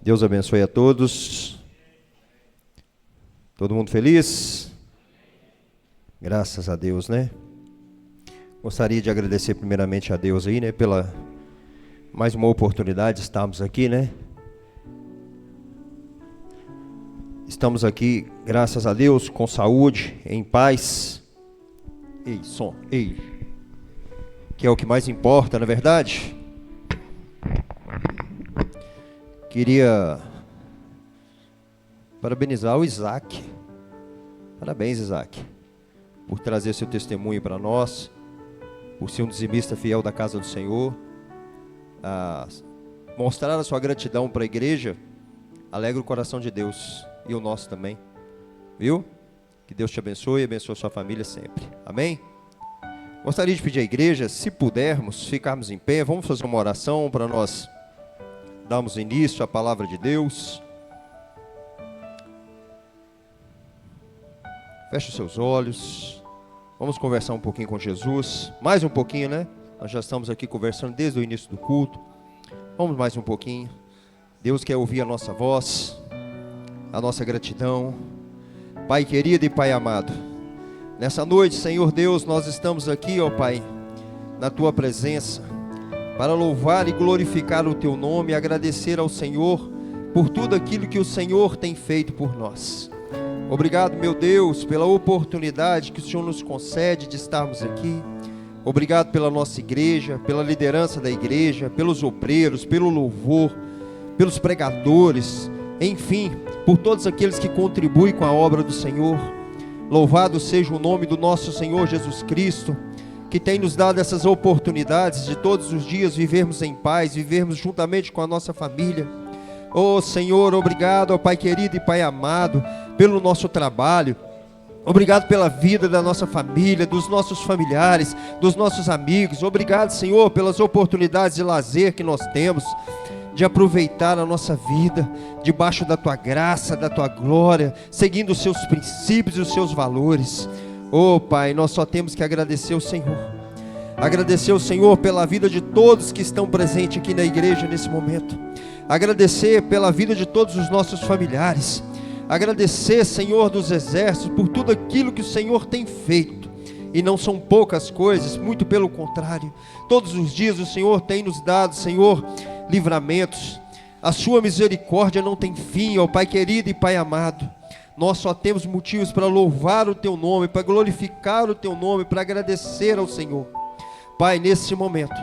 Deus abençoe a todos. Todo mundo feliz? Graças a Deus, né? Gostaria de agradecer primeiramente a Deus aí, né? Pela mais uma oportunidade de estarmos aqui, né? Estamos aqui, graças a Deus, com saúde, em paz. Ei, som, ei. Que é o que mais importa, na verdade. Queria parabenizar o Isaac. Parabéns, Isaac, por trazer seu testemunho para nós, por ser um dizimista fiel da casa do Senhor, mostrar a sua gratidão para a igreja, alegra o coração de Deus e o nosso também, viu? Que Deus te abençoe e abençoe a sua família sempre, amém? Gostaria de pedir à igreja, se pudermos, ficarmos em pé, vamos fazer uma oração para nós darmos início à palavra de Deus. Feche os seus olhos, vamos conversar um pouquinho com Jesus, mais um pouquinho, né? Nós já estamos aqui conversando desde o início do culto, vamos mais um pouquinho. Deus quer ouvir a nossa voz, a nossa gratidão. Pai querido e Pai amado, nessa noite, Senhor Deus, nós estamos aqui, ó Pai, na Tua presença, para louvar e glorificar o Teu nome e agradecer ao Senhor por tudo aquilo que o Senhor tem feito por nós. Obrigado, meu Deus, pela oportunidade que o Senhor nos concede de estarmos aqui. Obrigado pela nossa igreja, pela liderança da igreja, pelos obreiros, pelo louvor, pelos pregadores, enfim, por todos aqueles que contribuem com a obra do Senhor. Louvado seja o nome do nosso Senhor Jesus Cristo, que tem nos dado essas oportunidades de todos os dias vivermos em paz, vivermos juntamente com a nossa família. Oh Senhor, obrigado, ó Pai querido e Pai amado, pelo nosso trabalho. Obrigado pela vida da nossa família, dos nossos familiares, dos nossos amigos. Obrigado, Senhor, pelas oportunidades de lazer que nós temos, de aproveitar a nossa vida debaixo da Tua graça, da Tua glória, seguindo os Seus princípios e os Seus valores. Oh Pai, nós só temos que agradecer o Senhor. Agradecer o Senhor pela vida de todos que estão presentes aqui na igreja nesse momento. Agradecer pela vida de todos os nossos familiares. Agradecer, Senhor dos exércitos, por tudo aquilo que o Senhor tem feito. E não são poucas coisas, muito pelo contrário. Todos os dias o Senhor tem nos dado, Senhor, livramentos. A sua misericórdia não tem fim, ó Pai querido e Pai amado. Nós só temos motivos para louvar o Teu nome, para glorificar o Teu nome, para agradecer ao Senhor. Pai, nesse momento,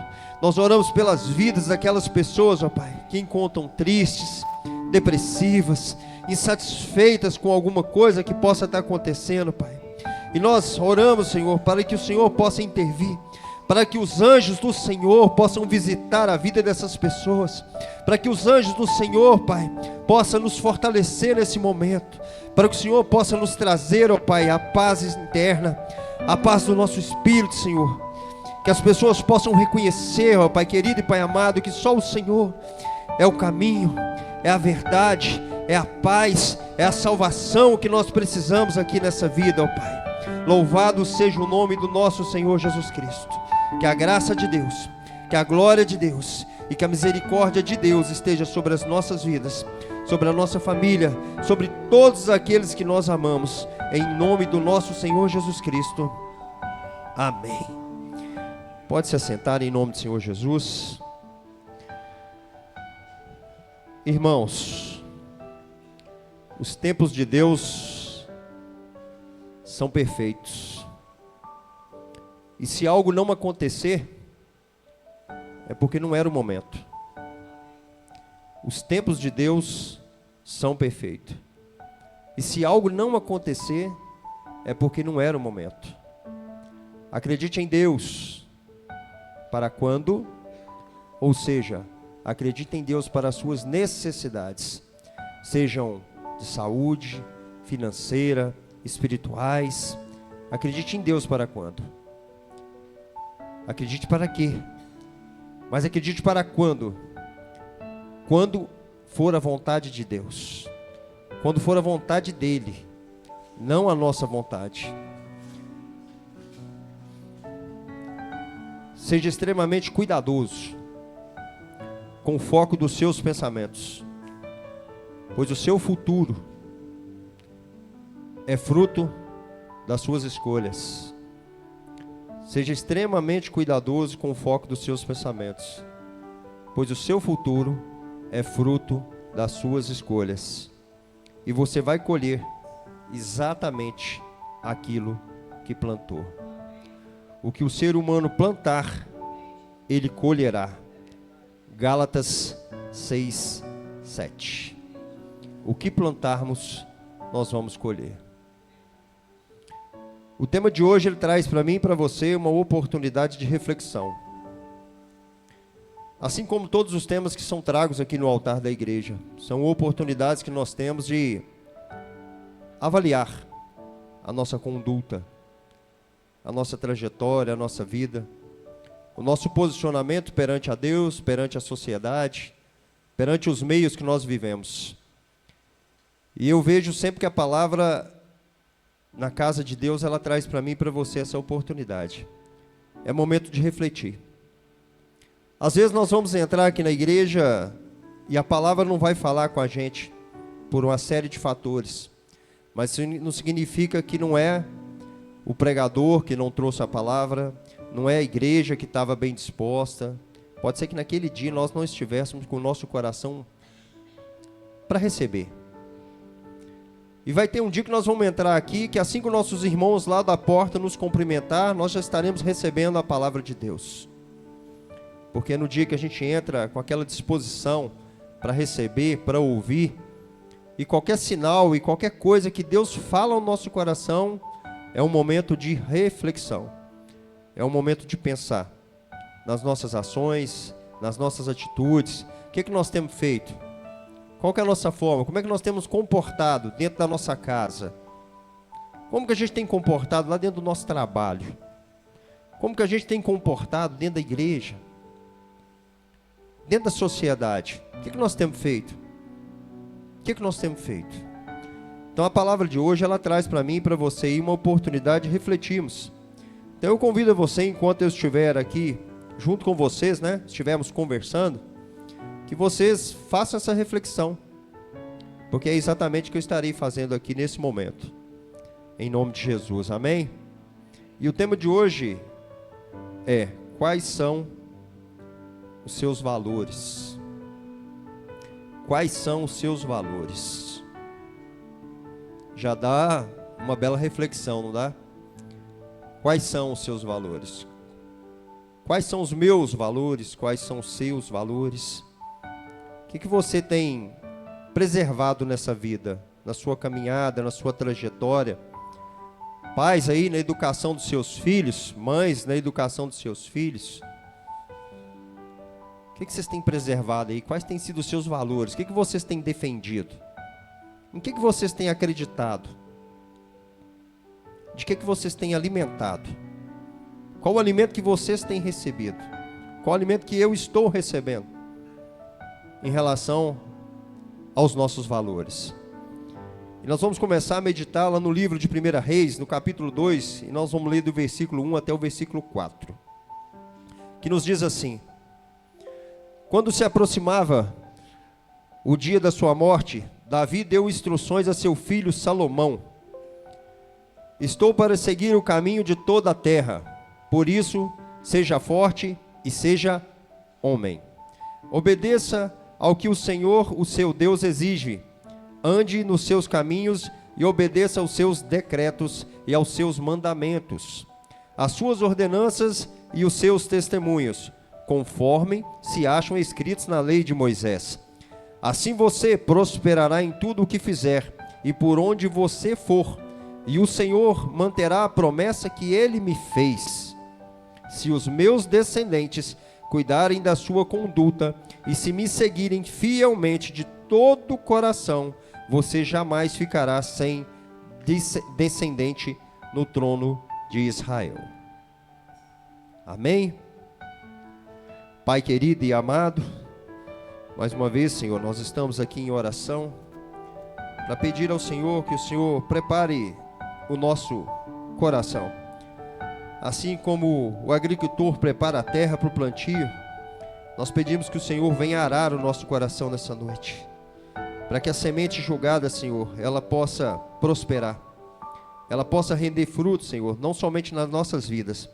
nós oramos pelas vidas daquelas pessoas, ó Pai, que encontram tristes, depressivas, insatisfeitas com alguma coisa que possa estar acontecendo, Pai. E nós oramos, Senhor, para que o Senhor possa intervir, para que os anjos do Senhor possam visitar a vida dessas pessoas, para que os anjos do Senhor, Pai, possam nos fortalecer nesse momento, para que o Senhor possa nos trazer, ó Pai, a paz interna, a paz do nosso espírito, Senhor. Que as pessoas possam reconhecer, ó Pai querido e Pai amado, que só o Senhor é o caminho, é a verdade, é a paz, é a salvação que nós precisamos aqui nessa vida, ó Pai. Louvado seja o nome do nosso Senhor Jesus Cristo. Que a graça de Deus, que a glória de Deus e que a misericórdia de Deus esteja sobre as nossas vidas, sobre a nossa família, sobre todos aqueles que nós amamos, em nome do nosso Senhor Jesus Cristo. Amém. Pode se assentar em nome do Senhor Jesus. Irmãos, os tempos de Deus são perfeitos. E se algo não acontecer, é porque não era o momento. Os tempos de Deus são perfeitos. E se algo não acontecer, é porque não era o momento. Acredite em Deus. Para quando? Ou seja, acredite em Deus para as suas necessidades, sejam de saúde, financeira, espirituais. Acredite em Deus para quando? Acredite para quê? Mas acredite para quando? Quando for a vontade de Deus, quando for a vontade dEle, não a nossa vontade. Seja extremamente cuidadoso com o foco dos seus pensamentos. pois o seu futuro é fruto das suas escolhas. Seja extremamente cuidadoso com o foco dos seus pensamentos, pois o seu futuro é fruto das suas escolhas. E você vai colher exatamente aquilo que plantou. O que o ser humano plantar, ele colherá. Gálatas 6:7. O que plantarmos, nós vamos colher. O tema de hoje, ele traz para mim e para você uma oportunidade de reflexão. Assim como todos os temas que são tragos aqui no altar da igreja, são oportunidades que nós temos de avaliar a nossa conduta, a nossa trajetória, a nossa vida, o nosso posicionamento perante a Deus, perante a sociedade, perante os meios que nós vivemos. E eu vejo sempre que a palavra na casa de Deus, ela traz para mim e para você essa oportunidade. É momento de refletir. Às vezes nós vamos entrar aqui na igreja e a palavra não vai falar com a gente por uma série de fatores. Mas isso não significa que não é o pregador que não trouxe a palavra, não é a igreja que estava bem disposta. Pode ser que naquele dia nós não estivéssemos com o nosso coração para receber. E vai ter um dia que nós vamos entrar aqui, que assim que os nossos irmãos lá da porta nos cumprimentar, nós já estaremos recebendo a palavra de Deus. Porque no dia que a gente entra com aquela disposição para receber, para ouvir, e qualquer sinal e qualquer coisa que Deus fala ao nosso coração, é um momento de reflexão. É um momento de pensar nas nossas ações, nas nossas atitudes. O que nós temos feito? Qual que é a nossa forma? Como é que nós temos comportado dentro da nossa casa? Como que a gente tem comportado lá dentro do nosso trabalho? Como que a gente tem comportado dentro da igreja? Dentro da sociedade? O que nós temos feito? O que nós temos feito? Então a palavra de hoje, ela traz para mim e para você aí uma oportunidade de refletirmos. Então eu convido a você, enquanto eu estiver aqui, junto com vocês, né? Estivermos conversando, que vocês façam essa reflexão. Porque é exatamente o que eu estarei fazendo aqui nesse momento. Em nome de Jesus, amém? E o tema de hoje é: quais são os seus valores? Quais são os seus valores? Já dá uma bela reflexão, não dá? Quais são os seus valores? Quais são os meus valores? Quais são os seus valores? O que você tem preservado nessa vida, na sua caminhada, na sua trajetória? Pais aí na educação dos seus filhos, mães na educação dos seus filhos. O que vocês têm preservado aí? Quais têm sido os seus valores? O que vocês têm defendido? Em que vocês têm acreditado? De que vocês têm alimentado? Qual o alimento que vocês têm recebido? Qual o alimento que eu estou recebendo em relação aos nossos valores? E nós vamos começar a meditar lá no livro de 1 Reis, no capítulo 2, e nós vamos ler do versículo 1 até o versículo 4, que nos diz assim: quando se aproximava o dia da sua morte, Davi deu instruções a seu filho Salomão: estou para seguir o caminho de toda a terra, por isso seja forte e seja homem. Obedeça ao que o Senhor, o seu Deus, exige. Ande nos seus caminhos e obedeça aos seus decretos e aos seus mandamentos, às suas ordenanças e os seus testemunhos, conforme se acham escritos na lei de Moisés. Assim você prosperará em tudo o que fizer e por onde você for, e o Senhor manterá a promessa que ele me fez. Se os meus descendentes cuidarem da sua conduta e se me seguirem fielmente de todo o coração, você jamais ficará sem descendente no trono de Israel. Amém? Pai querido e amado, mais uma vez, Senhor, nós estamos aqui em oração para pedir ao Senhor que o Senhor prepare o nosso coração. Assim como o agricultor prepara a terra para o plantio, nós pedimos que o Senhor venha arar o nosso coração nessa noite. para que a semente jogada, Senhor, ela possa prosperar, ela possa render frutos, Senhor, não somente nas nossas vidas,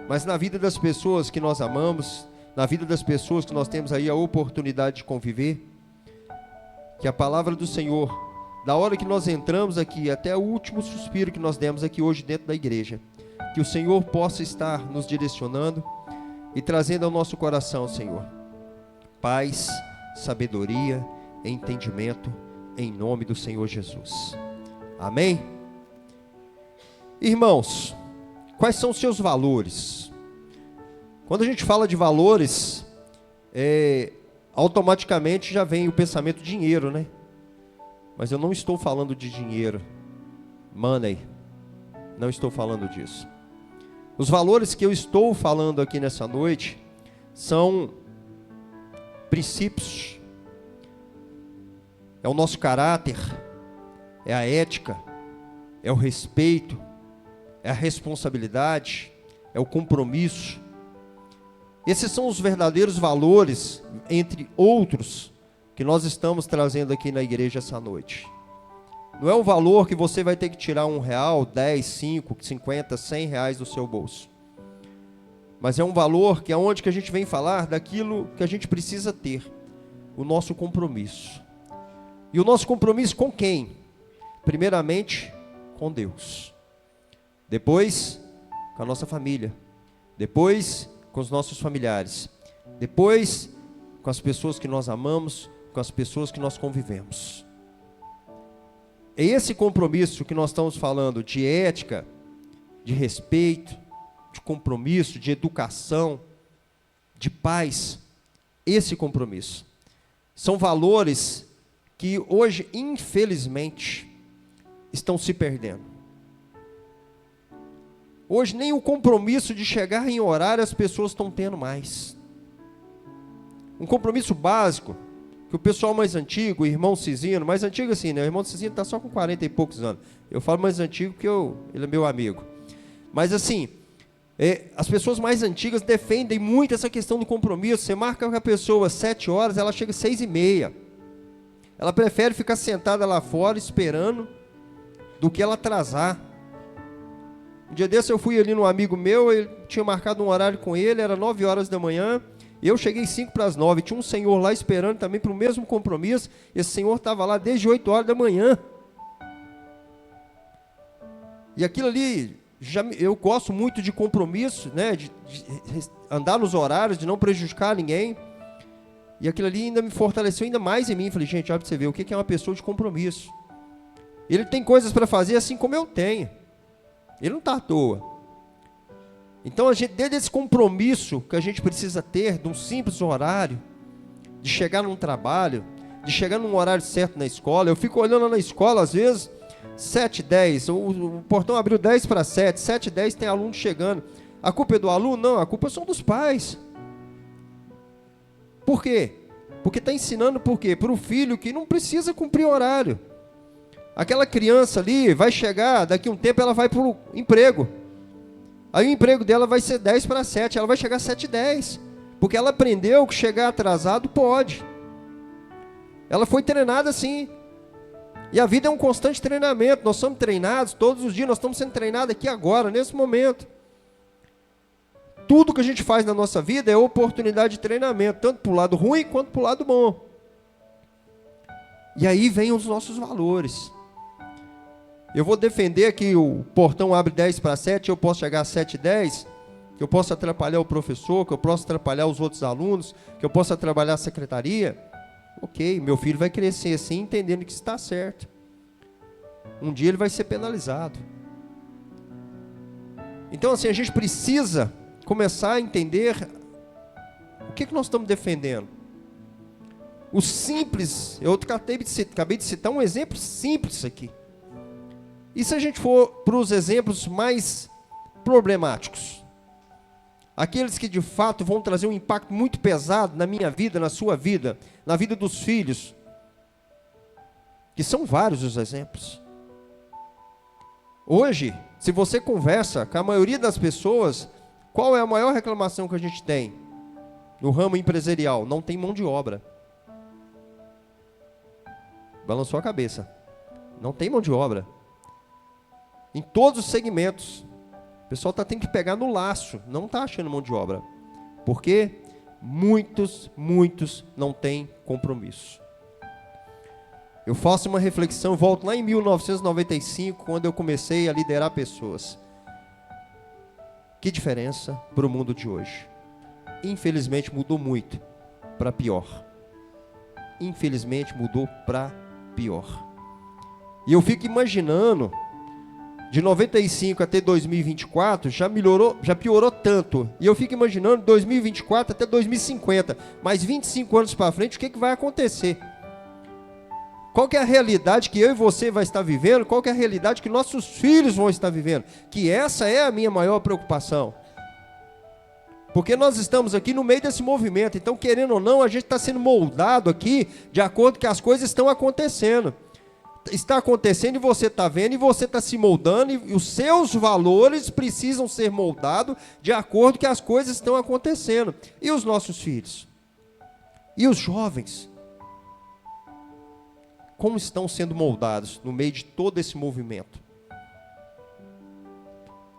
mas na vida das pessoas que nós amamos, na vida das pessoas que nós temos aí a oportunidade de conviver. Que a palavra do Senhor, da hora que nós entramos aqui até o último suspiro que nós demos aqui hoje dentro da igreja, que o Senhor possa estar nos direcionando e trazendo ao nosso coração, Senhor, paz, sabedoria, entendimento, em nome do Senhor Jesus. Amém? Irmãos, quais são os seus valores? Quando a gente fala de valores, automaticamente já vem o pensamento dinheiro, né? Mas eu não estou falando de dinheiro, money, não estou falando disso. Os valores que eu estou falando aqui nessa noite são princípios, é o nosso caráter, é a ética, é o respeito, é a responsabilidade, é o compromisso. Esses são os verdadeiros valores, entre outros, que nós estamos trazendo aqui na igreja essa noite. Não é um valor que você vai ter que tirar R$1, 10, 5, 50, 100 reais do seu bolso. Mas é um valor que é onde que a gente vem falar daquilo que a gente precisa ter, o nosso compromisso. E o nosso compromisso com quem? Primeiramente, com Deus. Depois, com a nossa família. Depois, com os nossos familiares. Depois, com as pessoas que nós amamos, com as pessoas que nós convivemos. É esse compromisso que nós estamos falando de ética, de respeito, de compromisso, de educação, de paz. Esse compromisso. São valores que hoje, infelizmente, estão se perdendo. Hoje nem o compromisso de chegar em horário as pessoas estão tendo mais. Um compromisso básico, que o pessoal mais antigo, o irmão Cizino, mais antigo assim, né? O irmão Cizino está só com 40 e poucos anos. Eu falo mais antigo porque ele é meu amigo. Mas assim, as pessoas mais antigas defendem muito essa questão do compromisso. Você marca com a pessoa 7 horas, ela chega às 6h30. Ela prefere ficar sentada lá fora esperando do que ela atrasar. Um dia desse eu fui ali num amigo meu, ele tinha marcado um horário com ele, era 9 horas da manhã, eu cheguei 8:55, tinha um senhor lá esperando também para o mesmo compromisso, esse senhor estava lá desde 8 horas da manhã. E aquilo ali, eu gosto muito de compromisso, né, de andar nos horários, de não prejudicar ninguém, e aquilo ali ainda me fortaleceu ainda mais em mim. Falei, gente, olha para você ver, o que é uma pessoa de compromisso? Ele tem coisas para fazer assim como eu tenho. Ele não está à toa. Então, desde esse compromisso que a gente precisa ter, de um simples horário, de chegar num trabalho, de chegar num horário certo na escola. Eu fico olhando na escola, às vezes, 7h10, o portão abriu 7:10, 7h10 tem aluno chegando. A culpa é do aluno? Não, a culpa são dos pais. Por quê? Porque está ensinando por quê? Para o filho que não precisa cumprir horário. Aquela criança ali vai chegar, daqui a um tempo ela vai para o emprego. Aí o emprego dela vai ser 6:50, ela vai chegar às 7h10. Porque ela aprendeu que chegar atrasado pode. Ela foi treinada assim. E a vida é um constante treinamento. Nós somos treinados todos os dias, nós estamos sendo treinados aqui agora, nesse momento. Tudo que a gente faz na nossa vida é oportunidade de treinamento, tanto para o lado ruim quanto para o lado bom. E aí vem os nossos valores. Eu vou defender que o portão abre 6:50, eu posso chegar às 7h10, que eu posso atrapalhar o professor, que eu posso atrapalhar os outros alunos, que eu posso atrapalhar a secretaria. Ok, meu filho vai crescer assim, entendendo que está certo. Um dia ele vai ser penalizado. Então assim, a gente precisa começar a entender o que nós estamos defendendo. O simples, eu acabei de citar um exemplo simples aqui. E se a gente for para os exemplos mais problemáticos? Aqueles que de fato vão trazer um impacto muito pesado na minha vida, na sua vida, na vida dos filhos. Que são vários os exemplos. Hoje, se você conversa com a maioria das pessoas, qual é a maior reclamação que a gente tem? No ramo empresarial, não tem mão de obra. Balançou a cabeça. Não tem mão de obra. Em todos os segmentos. O pessoal tendo que pegar no laço. Não está achando mão de obra. Por quê? Muitos não têm compromisso. Eu faço uma reflexão, volto lá em 1995, quando eu comecei a liderar pessoas. Que diferença para o mundo de hoje. Infelizmente mudou muito para pior. Infelizmente mudou para pior. E eu fico imaginando, de 95 até 2024, já piorou tanto. E eu fico imaginando, de 2024 até 2050, mais 25 anos para frente, o que vai acontecer? Qual que é a realidade que eu e você vai estar vivendo? Qual que é a realidade que nossos filhos vão estar vivendo? Que essa é a minha maior preocupação. Porque nós estamos aqui no meio desse movimento. Então, querendo ou não, a gente está sendo moldado aqui de acordo com que as coisas estão acontecendo. Está acontecendo e você está vendo, e você está se moldando, e os seus valores precisam ser moldados de acordo com que as coisas estão acontecendo. E os nossos filhos? E os jovens? Como estão sendo moldados no meio de todo esse movimento?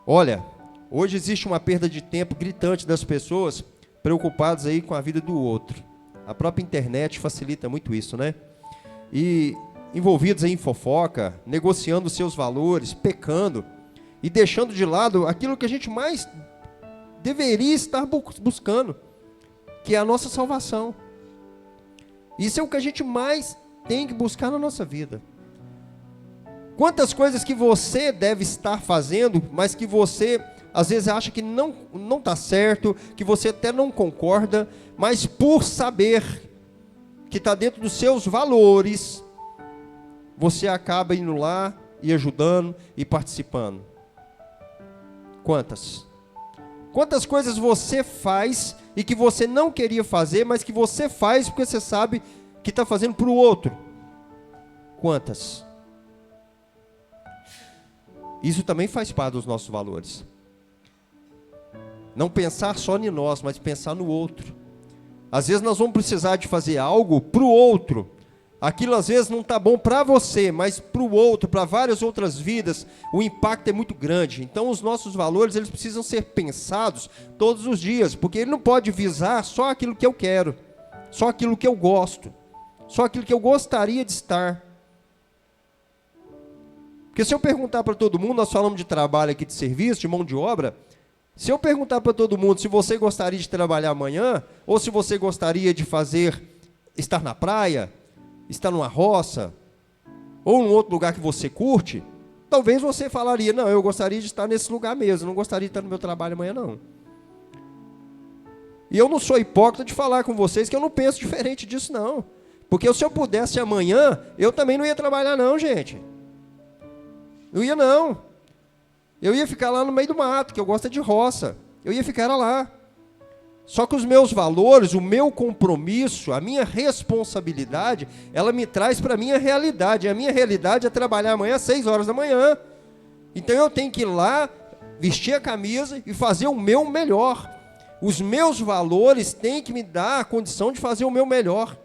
Olha, hoje existe uma perda de tempo gritante das pessoas preocupadas aí com a vida do outro. A própria internet facilita muito isso, né? E envolvidos aí em fofoca, negociando seus valores, pecando e deixando de lado aquilo que a gente mais deveria estar buscando, que é a nossa salvação. Isso é o que a gente mais tem que buscar na nossa vida. Quantas coisas que você deve estar fazendo, mas que você às vezes acha que não está certo, que você até não concorda, mas por saber que está dentro dos seus valores, você acaba indo lá e ajudando e participando. Quantas? Quantas coisas você faz e que você não queria fazer, mas que você faz porque você sabe que está fazendo para o outro? Quantas? Isso também faz parte dos nossos valores. Não pensar só em nós, mas pensar no outro. Às vezes nós vamos precisar de fazer algo para o outro. Aquilo às vezes não está bom para você, mas para o outro, para várias outras vidas, o impacto é muito grande. Então os nossos valores, eles precisam ser pensados todos os dias, porque ele não pode visar só aquilo que eu quero, só aquilo que eu gosto, só aquilo que eu gostaria de estar. Porque se eu perguntar para todo mundo, nós falamos de trabalho aqui, de serviço, de mão de obra, se eu perguntar para todo mundo se você gostaria de trabalhar amanhã, ou se você gostaria de estar na praia, estar numa roça, ou em outro lugar que você curte, talvez você falaria, não, eu gostaria de estar nesse lugar mesmo, não gostaria de estar no meu trabalho amanhã, não. E eu não sou hipócrita de falar com vocês que eu não penso diferente disso, não. Porque se eu pudesse amanhã, eu também não ia trabalhar, não, gente. Não ia, não. Eu ia ficar lá no meio do mato, que eu gosto de roça. Eu ia ficar lá. Só que os meus valores, o meu compromisso, a minha responsabilidade, ela me traz para a minha realidade. A minha realidade é trabalhar amanhã às 6 horas da manhã. Então eu tenho que ir lá, vestir a camisa e fazer o meu melhor. Os meus valores têm que me dar a condição de fazer o meu melhor.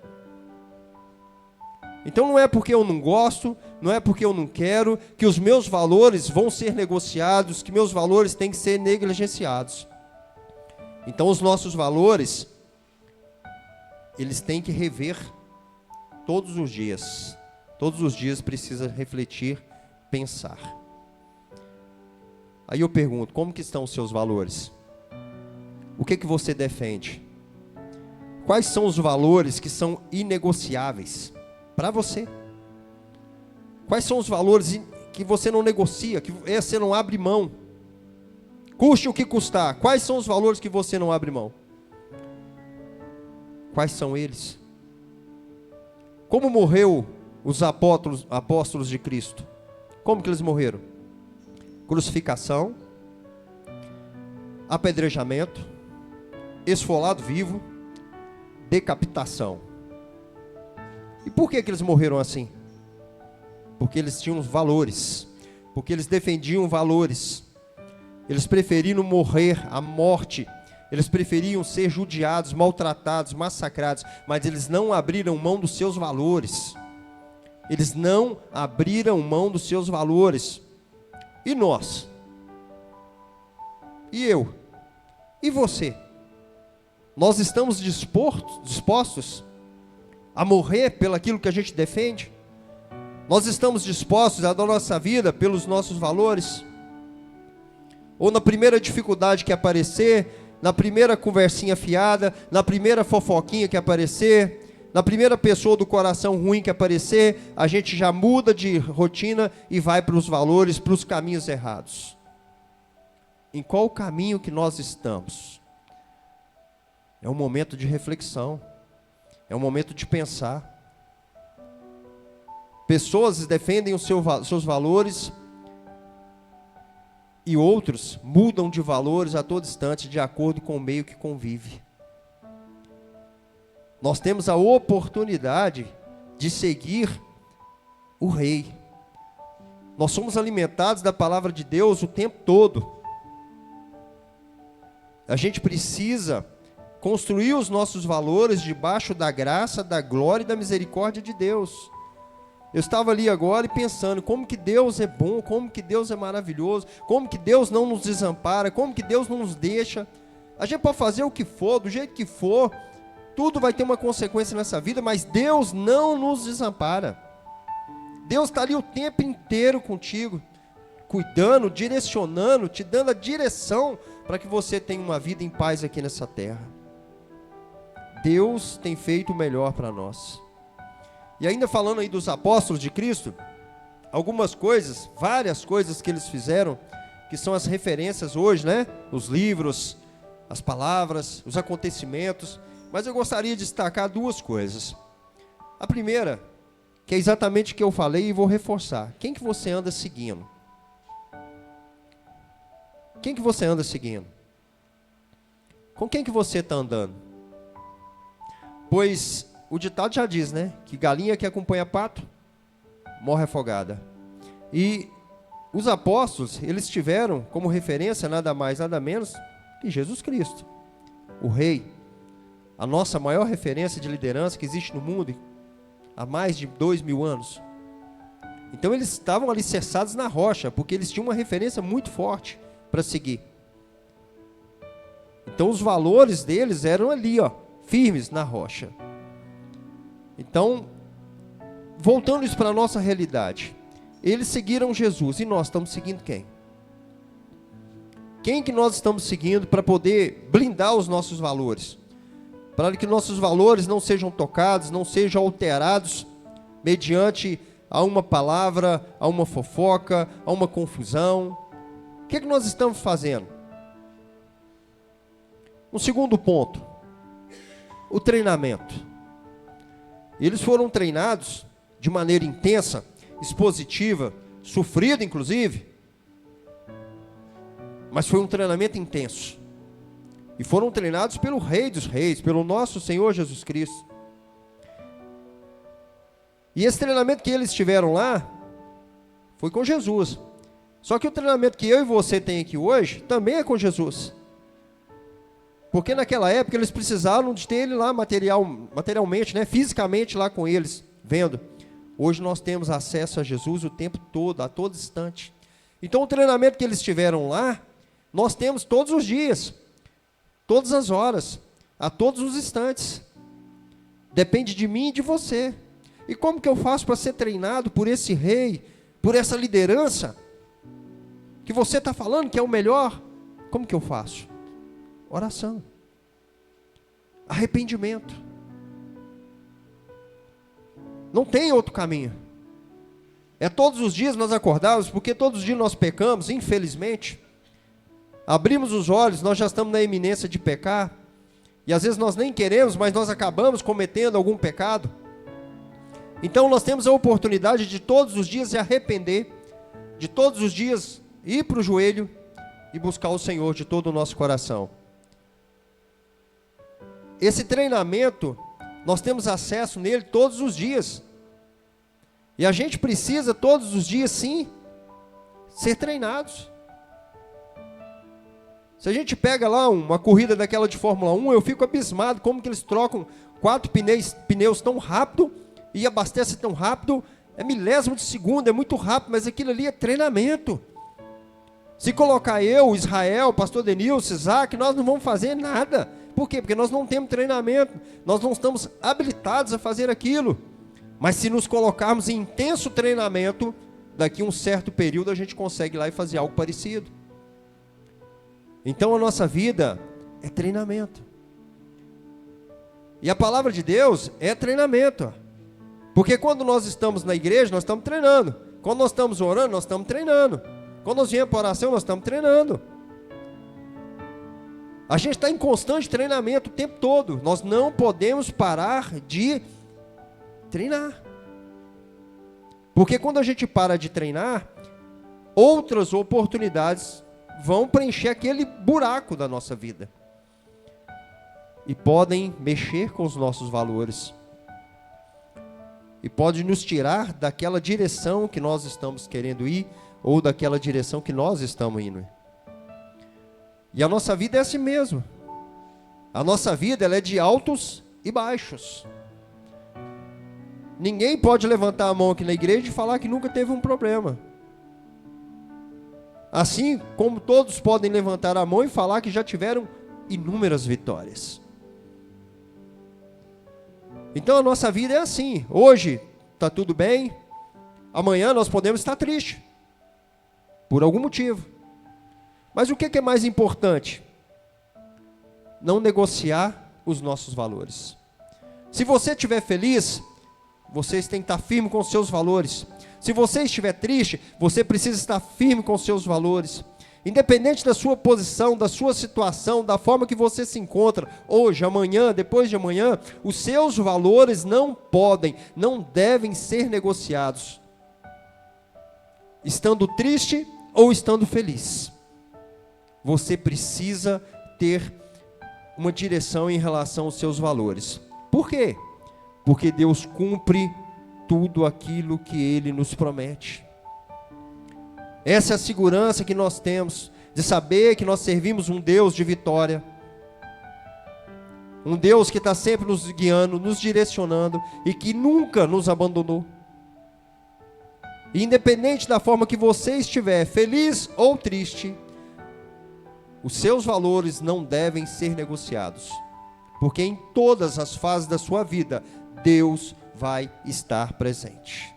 Então não é porque eu não gosto, não é porque eu não quero, que os meus valores vão ser negociados, que meus valores têm que ser negligenciados. Então os nossos valores, eles têm que rever todos os dias. Todos os dias precisa refletir, pensar. Aí eu pergunto, como que estão os seus valores? O que você defende? Quais são os valores que são inegociáveis para você? Quais são os valores que você não negocia, que você não abre mão? Custe o que custar. Quais são os valores que você não abre mão? Quais são eles? Como morreu os apóstolos de Cristo? Como que eles morreram? Crucificação, apedrejamento, esfolado vivo, decapitação. E por que eles morreram assim? Porque eles tinham valores, porque eles defendiam valores. Eles preferiram morrer a morte, eles preferiam ser judiados, maltratados, massacrados, mas eles não abriram mão dos seus valores. Eles não abriram mão dos seus valores. E nós? E eu? E você? Nós estamos dispostos a morrer pelo aquilo que a gente defende? Nós estamos dispostos a dar nossa vida pelos nossos valores? Ou na primeira dificuldade que aparecer, na primeira conversinha fiada, na primeira fofoquinha que aparecer, na primeira pessoa do coração ruim que aparecer, a gente já muda de rotina e vai para os valores, para os caminhos errados? Em qual caminho que nós estamos? É um momento de reflexão, é um momento de pensar. Pessoas defendem os seus valores e outros mudam de valores a todo instante de acordo com o meio que convive. Nós temos a oportunidade de seguir o Rei. Nós somos alimentados da palavra de Deus o tempo todo. A gente precisa construir os nossos valores debaixo da graça, da glória e da misericórdia de Deus. Eu estava ali agora e pensando como que Deus é bom, como que Deus é maravilhoso, como que Deus não nos desampara, como que Deus não nos deixa. A gente pode fazer o que for, do jeito que for, tudo vai ter uma consequência nessa vida, mas Deus não nos desampara. Deus está ali o tempo inteiro contigo, cuidando, direcionando, te dando a direção para que você tenha uma vida em paz aqui nessa terra. Deus tem feito o melhor para nós. E ainda falando aí dos apóstolos de Cristo, algumas coisas, várias coisas que eles fizeram, que são as referências hoje, né? Os livros, as palavras, os acontecimentos. Mas eu gostaria de destacar duas coisas. A primeira, que é exatamente o que eu falei e vou reforçar. Quem que você anda seguindo? Quem que você anda seguindo? Com quem que você está andando? Pois o ditado já diz, né? Que galinha que acompanha pato, morre afogada. E os apóstolos, eles tiveram como referência nada mais, nada menos que Jesus Cristo, o Rei. A nossa maior referência de liderança que existe no mundo há mais de 2000 anos. Então eles estavam alicerçados na rocha, porque eles tinham uma referência muito forte para seguir. Então os valores deles eram ali, ó, firmes na rocha. Então, voltando isso para a nossa realidade, eles seguiram Jesus, e nós estamos seguindo quem? Quem que nós estamos seguindo para poder blindar os nossos valores? Para que nossos valores não sejam tocados, não sejam alterados mediante a uma palavra, a uma fofoca, a uma confusão. O que nós estamos fazendo? Um segundo ponto, o treinamento. Eles foram treinados de maneira intensa, expositiva, sofrida inclusive, mas foi um treinamento intenso. E foram treinados pelo Rei dos Reis, pelo nosso Senhor Jesus Cristo. E esse treinamento que eles tiveram lá, foi com Jesus. Só que o treinamento que eu e você tem aqui hoje, também é com Jesus. Porque naquela época eles precisavam de ter ele lá materialmente, né, fisicamente lá com eles, vendo. Hoje nós temos acesso a Jesus o tempo todo, a todo instante. Então o treinamento que eles tiveram lá, nós temos todos os dias, todas as horas, a todos os instantes. Depende de mim e de você. E como que eu faço para ser treinado por esse rei, por essa liderança, que você está falando que é o melhor? Como que eu faço? Oração, arrependimento. Não tem outro caminho. É todos os dias nós acordarmos, porque todos os dias nós pecamos, infelizmente. Abrimos os olhos, nós já estamos na iminência de pecar. E às vezes nós nem queremos, mas nós acabamos cometendo algum pecado. Então nós temos a oportunidade de todos os dias se arrepender, de todos os dias ir para o joelho e buscar o Senhor de todo o nosso coração. Esse treinamento, nós temos acesso nele todos os dias. E a gente precisa todos os dias, sim, ser treinados. Se a gente pega lá uma corrida daquela de Fórmula 1, eu fico abismado como que eles trocam 4 pneus tão rápido e abastecem tão rápido É milésimo de segundo, é muito rápido, mas aquilo ali é treinamento. Se colocar eu, Israel, pastor Denilson, Isaac, nós não vamos fazer nada. Por quê? Porque nós não temos treinamento, nós não estamos habilitados a fazer aquilo. Mas se nos colocarmos em intenso treinamento, daqui a um certo período a gente consegue ir lá e fazer algo parecido. Então a nossa vida é treinamento. E a palavra de Deus é treinamento. Porque quando nós estamos na igreja, nós estamos treinando. Quando nós estamos orando, nós estamos treinando. Quando nós viemos para oração, nós estamos treinando. A gente está em constante treinamento o tempo todo. Nós não podemos parar de treinar. Porque quando a gente para de treinar, outras oportunidades vão preencher aquele buraco da nossa vida. E podem mexer com os nossos valores. E pode nos tirar daquela direção que nós estamos querendo ir, ou daquela direção que nós estamos indo. E a nossa vida é assim mesmo. A nossa vida ela é de altos e baixos. Ninguém pode levantar a mão aqui na igreja e falar que nunca teve um problema. Assim como todos podem levantar a mão e falar que já tiveram inúmeras vitórias. Então a nossa vida é assim. Hoje está tudo bem, amanhã nós podemos estar tristes, por algum motivo. Mas o que é mais importante? Não negociar os nossos valores. Se você estiver feliz, vocês têm que estar firme com os seus valores. Se você estiver triste, você precisa estar firme com os seus valores. Independente da sua posição, da sua situação, da forma que você se encontra, hoje, amanhã, depois de amanhã, os seus valores não podem, não devem ser negociados. Estando triste ou estando feliz. Você precisa ter uma direção em relação aos seus valores. Por quê? Porque Deus cumpre tudo aquilo que Ele nos promete. Essa é a segurança que nós temos, de saber que nós servimos um Deus de vitória. Um Deus que está sempre nos guiando, nos direcionando e que nunca nos abandonou. E independente da forma que você estiver, feliz ou triste, os seus valores não devem ser negociados. Porque em todas as fases da sua vida, Deus vai estar presente.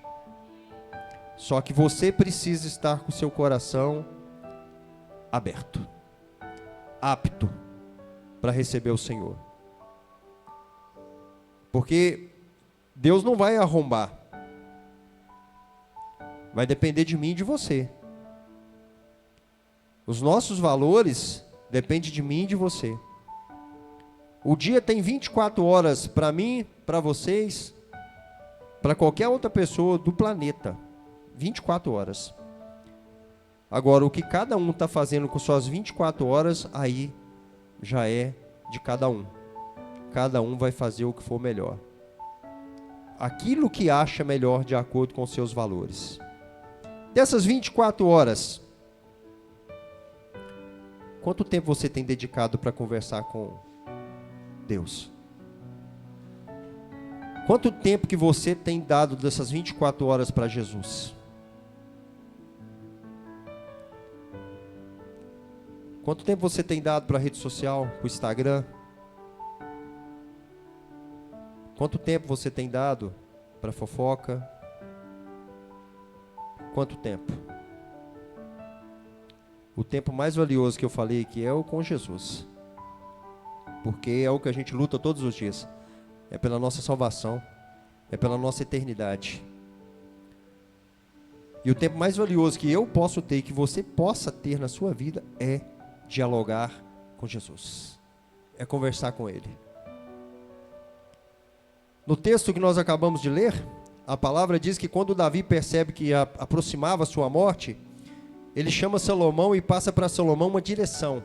Só que você precisa estar com o seu coração aberto, apto para receber o Senhor. Porque Deus não vai arrombar. Vai depender de mim e de você. Os nossos valores dependem de mim e de você. O dia tem 24 horas para mim, para vocês, para qualquer outra pessoa do planeta. 24 horas. Agora, o que cada um está fazendo com suas 24 horas, aí já é de cada um. Cada um vai fazer o que for melhor. Aquilo que acha melhor de acordo com seus valores. Dessas 24 horas, quanto tempo você tem dedicado para conversar com Deus? Quanto tempo que você tem dado dessas 24 horas para Jesus? Quanto tempo você tem dado para a rede social, para o Instagram? Quanto tempo você tem dado para fofoca? Quanto tempo? O tempo mais valioso que eu falei aqui é o com Jesus. Porque é o que a gente luta todos os dias. É pela nossa salvação. É pela nossa eternidade. E o tempo mais valioso que eu posso ter, que você possa ter na sua vida, é dialogar com Jesus. É conversar com Ele. No texto que nós acabamos de ler, a palavra diz que quando Davi percebe que aproximava a sua morte, ele chama Salomão e passa para Salomão uma direção.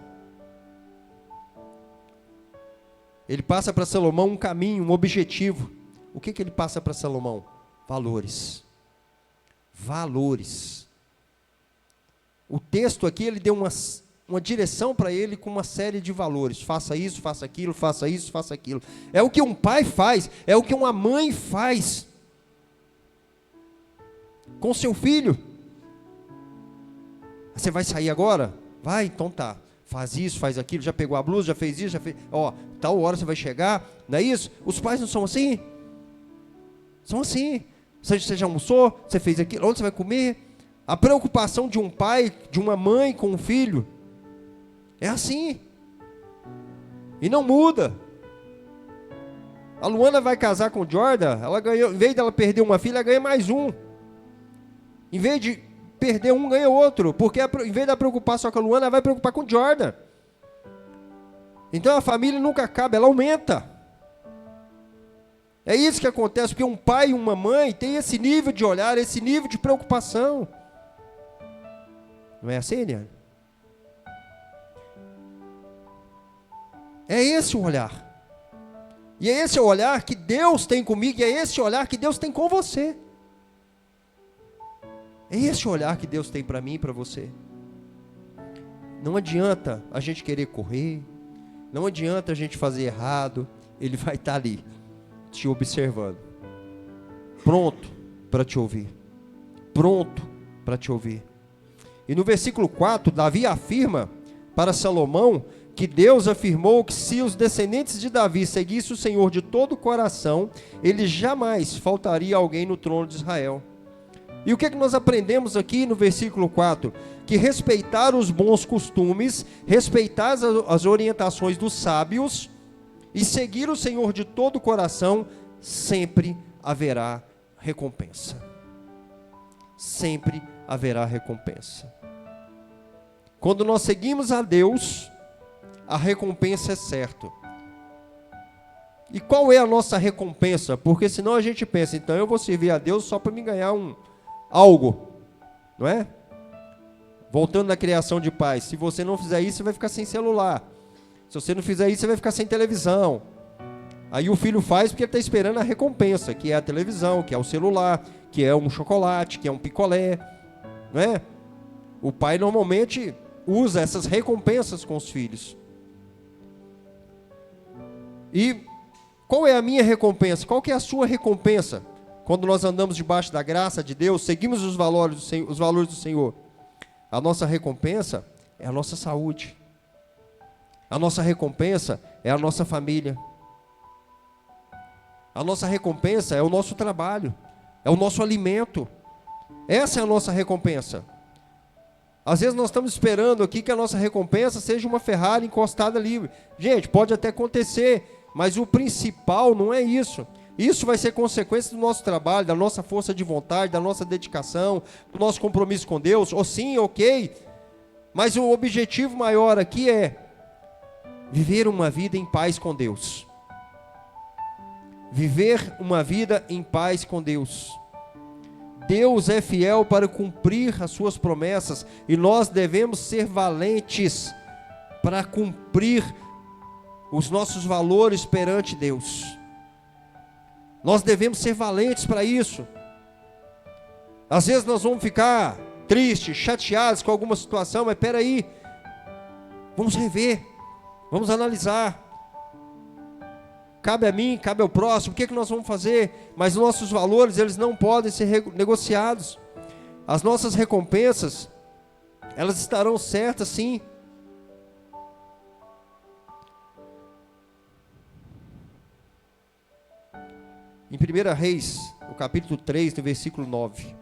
Ele passa para Salomão um caminho, um objetivo. O que ele passa para Salomão? Valores. Valores. O texto aqui, ele deu uma direção para ele com uma série de valores. Faça isso, faça aquilo, faça isso, faça aquilo. É o que um pai faz, é o que uma mãe faz. com seu filho. Você vai sair agora? Vai, então tá. Faz isso, faz aquilo, já pegou a blusa, já fez isso, já fez... Ó, tal hora você vai chegar, não é isso? Os pais não são assim? São assim. Você já almoçou? Você fez aquilo? Onde você vai comer? A preocupação de um pai, de uma mãe com um filho, é assim. E não muda. A Luana vai casar com o Jordan, ela ganhou, em vez dela perder uma filha, ela ganha mais um. Em vez de perder um, ganha outro. Porque em vez de preocupar só com a Luana, ela vai preocupar com o Jordan. Então a família nunca acaba, ela aumenta. É isso que acontece, porque um pai e uma mãe têm esse nível de olhar, esse nível de preocupação. Não é assim, Eliane? É esse o olhar. E é esse o olhar que Deus tem comigo, e é esse o olhar que Deus tem com você. É esse o olhar que Deus tem para mim e para você. Não adianta a gente querer correr, não adianta a gente fazer errado, Ele vai estar ali, te observando, pronto para te ouvir, pronto para te ouvir. E no versículo 4, Davi afirma para Salomão que Deus afirmou que se os descendentes de Davi seguissem o Senhor de todo o coração, ele jamais faltaria alguém no trono de Israel. E o que é que nós aprendemos aqui no versículo 4? Que respeitar os bons costumes, respeitar as orientações dos sábios e seguir o Senhor de todo o coração, sempre haverá recompensa. Sempre haverá recompensa. Quando nós seguimos a Deus, a recompensa é certa. E qual é a nossa recompensa? Porque senão a gente pensa, então eu vou servir a Deus só para me ganhar algo, não é? Voltando na criação de pais, se você não fizer isso, você vai ficar sem celular. Se você não fizer isso, você vai ficar sem televisão. Aí o filho faz porque ele está esperando a recompensa, que é a televisão, que é o celular, que é um chocolate, que é um picolé, não é? O pai normalmente usa essas recompensas com os filhos. E qual é a minha recompensa? Qual que é a sua recompensa? Quando nós andamos debaixo da graça de Deus, seguimos os valores do Senhor. A nossa recompensa é a nossa saúde. A nossa recompensa é a nossa família. A nossa recompensa é o nosso trabalho, é o nosso alimento. Essa é a nossa recompensa. Às vezes nós estamos esperando aqui que a nossa recompensa seja uma Ferrari encostada ali. Gente, pode até acontecer, mas o principal não é isso. Isso vai ser consequência do nosso trabalho, da nossa força de vontade, da nossa dedicação, do nosso compromisso com Deus. Ou sim, ok. Mas o objetivo maior aqui é viver uma vida em paz com Deus. Viver uma vida em paz com Deus. Deus é fiel para cumprir as suas promessas e nós devemos ser valentes para cumprir os nossos valores perante Deus. Nós devemos ser valentes para isso. Às vezes nós vamos ficar tristes, chateados com alguma situação, mas espera aí, vamos rever, vamos analisar. Cabe a mim, cabe ao próximo, o que é que nós vamos fazer? Mas nossos valores, eles não podem ser negociados. As nossas recompensas, elas estarão certas sim. Em 1 Reis, no capítulo 3, no versículo 9.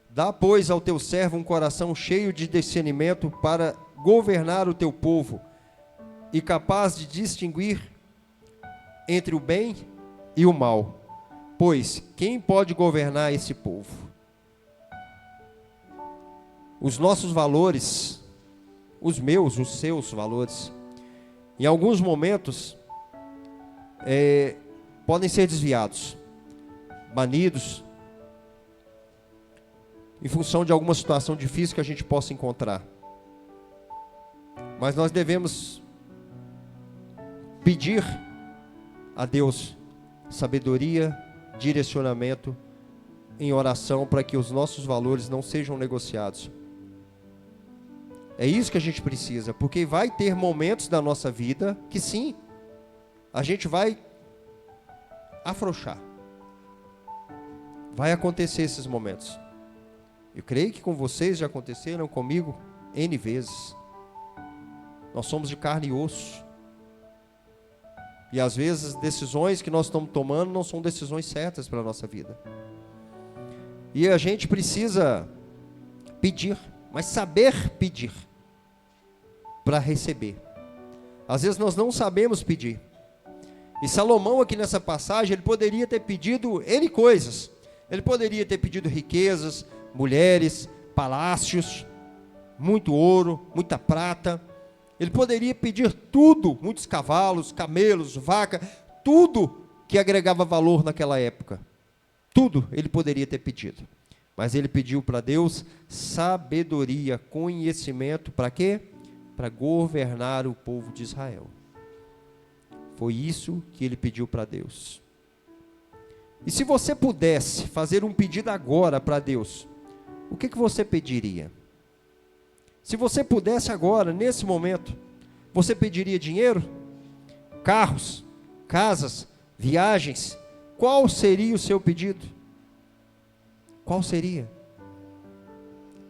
Dá, pois, ao teu servo um coração cheio de discernimento para governar o teu povo e capaz de distinguir entre o bem e o mal. Pois, quem pode governar esse povo? Os nossos valores, os meus, os seus valores, em alguns momentos, podem ser desviados, banidos, em função de alguma situação difícil que a gente possa encontrar. Mas nós devemos pedir a Deus sabedoria, direcionamento em oração para que os nossos valores não sejam negociados. É isso que a gente precisa, porque vai ter momentos da nossa vida que sim, a gente vai afrouxar. Vai acontecer esses momentos. Eu creio que com vocês já aconteceram, comigo N vezes. Nós somos de carne e osso. E às vezes decisões que nós estamos tomando não são decisões certas para a nossa vida. E a gente precisa pedir, mas saber pedir para receber. Às vezes nós não sabemos pedir. E Salomão aqui nessa passagem, ele poderia ter pedido N coisas. Ele poderia ter pedido riquezas, mulheres, palácios, muito ouro, muita prata. Ele poderia pedir tudo, muitos cavalos, camelos, vaca, tudo que agregava valor naquela época. Tudo ele poderia ter pedido. Mas ele pediu para Deus sabedoria, conhecimento, para quê? Para governar o povo de Israel. Foi isso que ele pediu para Deus. E se você pudesse fazer um pedido agora para Deus, o que você pediria? Se você pudesse agora, nesse momento, você pediria dinheiro? Carros? Casas? Viagens? Qual seria o seu pedido? Qual seria?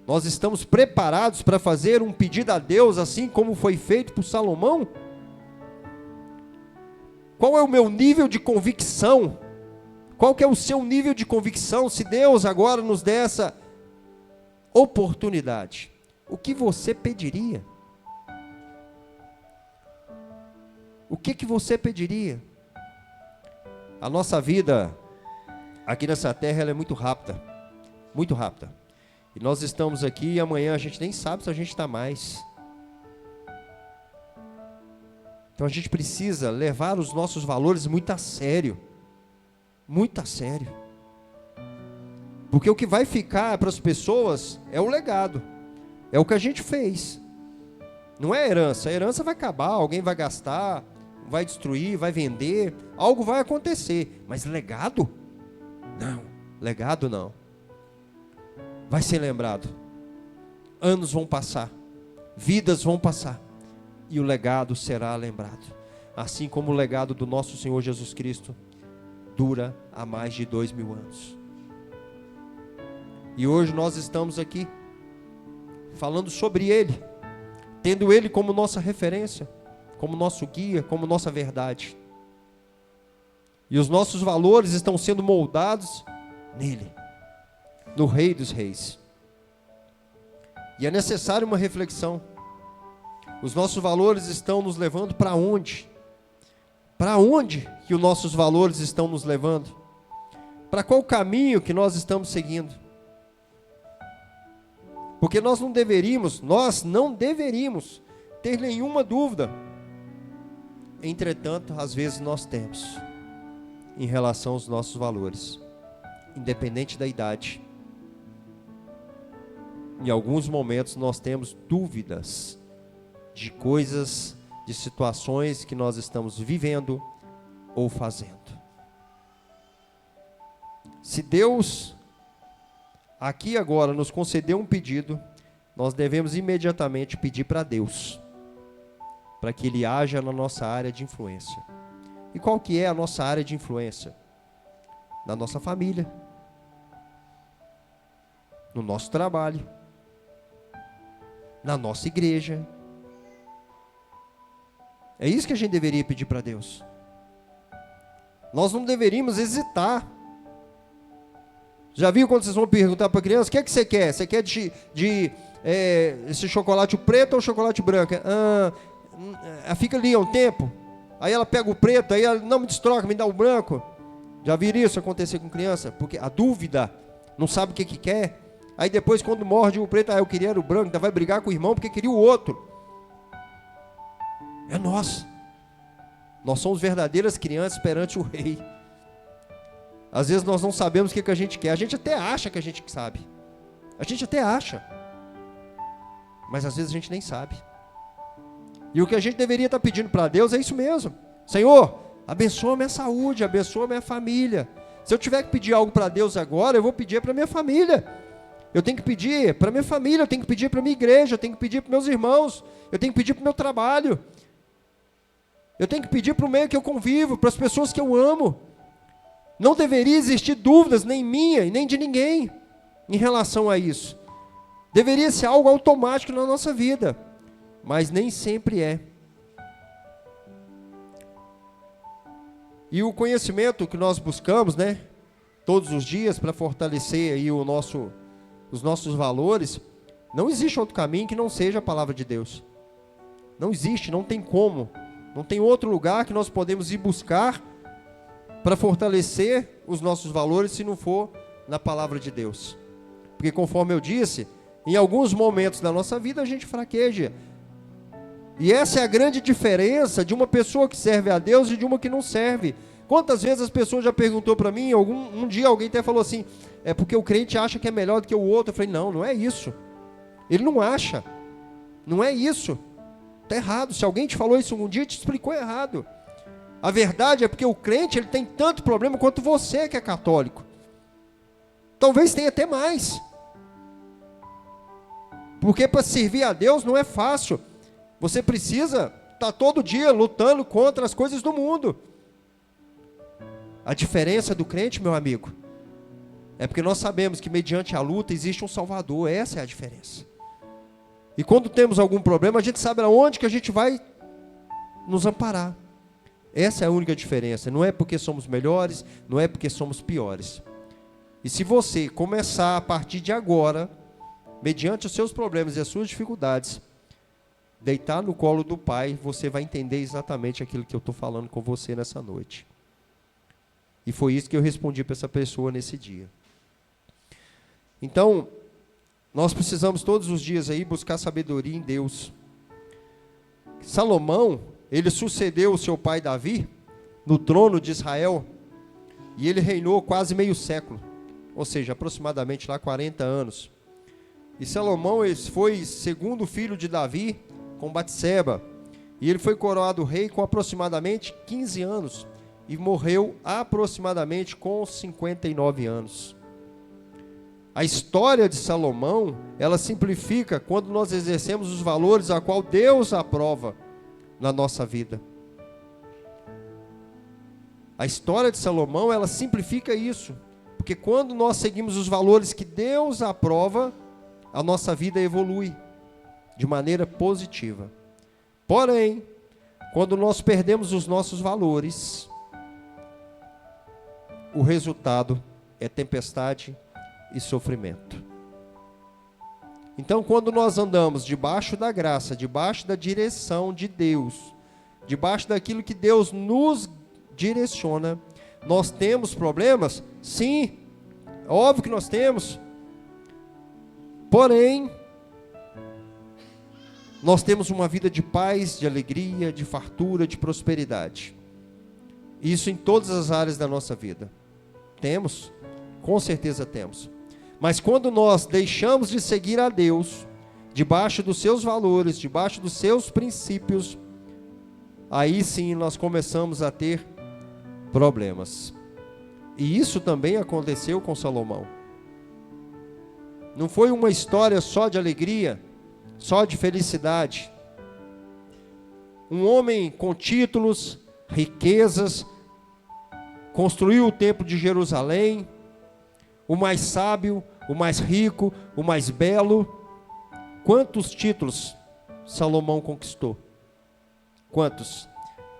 Nós estamos preparados para fazer um pedido a Deus, assim como foi feito por Salomão? Qual é o meu nível de convicção? Qual que é o seu nível de convicção se Deus agora nos der essa oportunidade? O que você pediria? O que você pediria? A nossa vida aqui nessa terra ela é muito rápida. Muito rápida. E nós estamos aqui e amanhã a gente nem sabe se a gente está mais. Então a gente precisa levar os nossos valores muito a sério. Muito a sério. Porque o que vai ficar para as pessoas é o legado. É o que a gente fez. Não é herança. A herança vai acabar, alguém vai gastar, vai destruir, vai vender. Algo vai acontecer. Mas legado? Não. Legado não. Vai ser lembrado. Anos vão passar. Vidas vão passar. E o legado será lembrado. Assim como o legado do nosso Senhor Jesus Cristo dura há mais de 2000 anos. E hoje nós estamos aqui falando sobre Ele, tendo Ele como nossa referência, como nosso guia, como nossa verdade. E os nossos valores estão sendo moldados nele, no Rei dos Reis. E é necessário uma reflexão. Os nossos valores estão nos levando para onde? Para onde que os nossos valores estão nos levando? Para qual caminho que nós estamos seguindo? Porque nós não deveríamos ter nenhuma dúvida. Entretanto, às vezes nós temos, em relação aos nossos valores, independente da idade. Em alguns momentos nós temos dúvidas de coisas, de situações que nós estamos vivendo ou fazendo. Se Deus aqui agora nos conceder um pedido, nós devemos imediatamente pedir para Deus, para que Ele haja na nossa área de influência. E qual que é a nossa área de influência? Na nossa família, no nosso trabalho, na nossa igreja. É isso que a gente deveria pedir para Deus. Nós não deveríamos hesitar. Já viu quando vocês vão perguntar para a criança, o que é que você quer? Você quer esse chocolate preto ou chocolate branco? Fica ali um tempo, aí ela pega o preto, aí ela não me destroca, me dá o branco. Já viram isso acontecer com criança? Porque a dúvida, não sabe o que quer. Aí depois quando morde o preto, eu queria o branco, ainda vai brigar com o irmão porque queria o outro. É nós. Nós somos verdadeiras crianças perante o Rei. Às vezes nós não sabemos o que a gente quer. A gente até acha que a gente sabe. A gente até acha. Mas às vezes a gente nem sabe. E o que a gente deveria estar pedindo para Deus é isso mesmo. Senhor, abençoa minha saúde, abençoa minha família. Se eu tiver que pedir algo para Deus agora, eu vou pedir para minha família. Eu tenho que pedir para minha família, eu tenho que pedir para minha igreja, eu tenho que pedir para meus irmãos, eu tenho que pedir para o meu trabalho. Eu tenho que pedir para o meio que eu convivo, para as pessoas que eu amo. Não deveria existir dúvidas, nem minha e nem de ninguém, em relação a isso. Deveria ser algo automático na nossa vida, mas nem sempre é. E o conhecimento que nós buscamos, né, todos os dias para fortalecer aí os nossos valores, não existe outro caminho que não seja a palavra de Deus. Não existe, não tem como. Não tem outro lugar que nós podemos ir buscar para fortalecer os nossos valores se não for na palavra de Deus. Porque conforme eu disse, em alguns momentos da nossa vida a gente fraqueja. E essa é a grande diferença de uma pessoa que serve a Deus e de uma que não serve. Quantas vezes as pessoas já perguntou para mim, um dia alguém até falou assim, é porque o crente acha que é melhor do que o outro. Eu falei, não é isso. Ele não acha. Não é isso. Está errado. Se alguém te falou isso um dia, te explicou errado. A verdade é porque o crente ele tem tanto problema quanto você que é católico. Talvez tenha até mais. Porque para servir a Deus não é fácil. Você precisa estar todo dia lutando contra as coisas do mundo. A diferença do crente, meu amigo, é porque nós sabemos que mediante a luta existe um Salvador. Essa é a diferença. E quando temos algum problema, a gente sabe aonde que a gente vai nos amparar. Essa é a única diferença. Não é porque somos melhores, não é porque somos piores. E se você começar a partir de agora, mediante os seus problemas e as suas dificuldades, deitar no colo do Pai, você vai entender exatamente aquilo que eu estou falando com você nessa noite. E foi isso que eu respondi para essa pessoa nesse dia. Então, nós precisamos todos os dias aí buscar sabedoria em Deus. Salomão, ele sucedeu o seu pai Davi no trono de Israel e ele reinou quase meio século, ou seja, aproximadamente lá 40 anos. E Salomão ele foi segundo filho de Davi com Batseba e ele foi coroado rei com aproximadamente 15 anos e morreu aproximadamente com 59 anos. A história de Salomão, ela simplifica quando nós exercemos os valores a qual Deus aprova na nossa vida. A história de Salomão, ela simplifica isso, porque quando nós seguimos os valores que Deus aprova, a nossa vida evolui de maneira positiva. Porém, quando nós perdemos os nossos valores, o resultado é tempestade e sofrimento. Então, quando nós andamos debaixo da graça, debaixo da direção de Deus, debaixo daquilo que Deus nos direciona, nós temos problemas? Sim, óbvio que nós temos. Porém, nós temos uma vida de paz, de alegria, de fartura, de prosperidade. Isso em todas as áreas da nossa vida. Temos? Com certeza temos. Mas quando nós deixamos de seguir a Deus, debaixo dos seus valores, debaixo dos seus princípios, aí sim nós começamos a ter problemas. E isso também aconteceu com Salomão. Não foi uma história só de alegria, só de felicidade. Um homem com títulos, riquezas, construiu o templo de Jerusalém, o mais sábio, o mais rico, o mais belo. Quantos títulos Salomão conquistou? Quantos?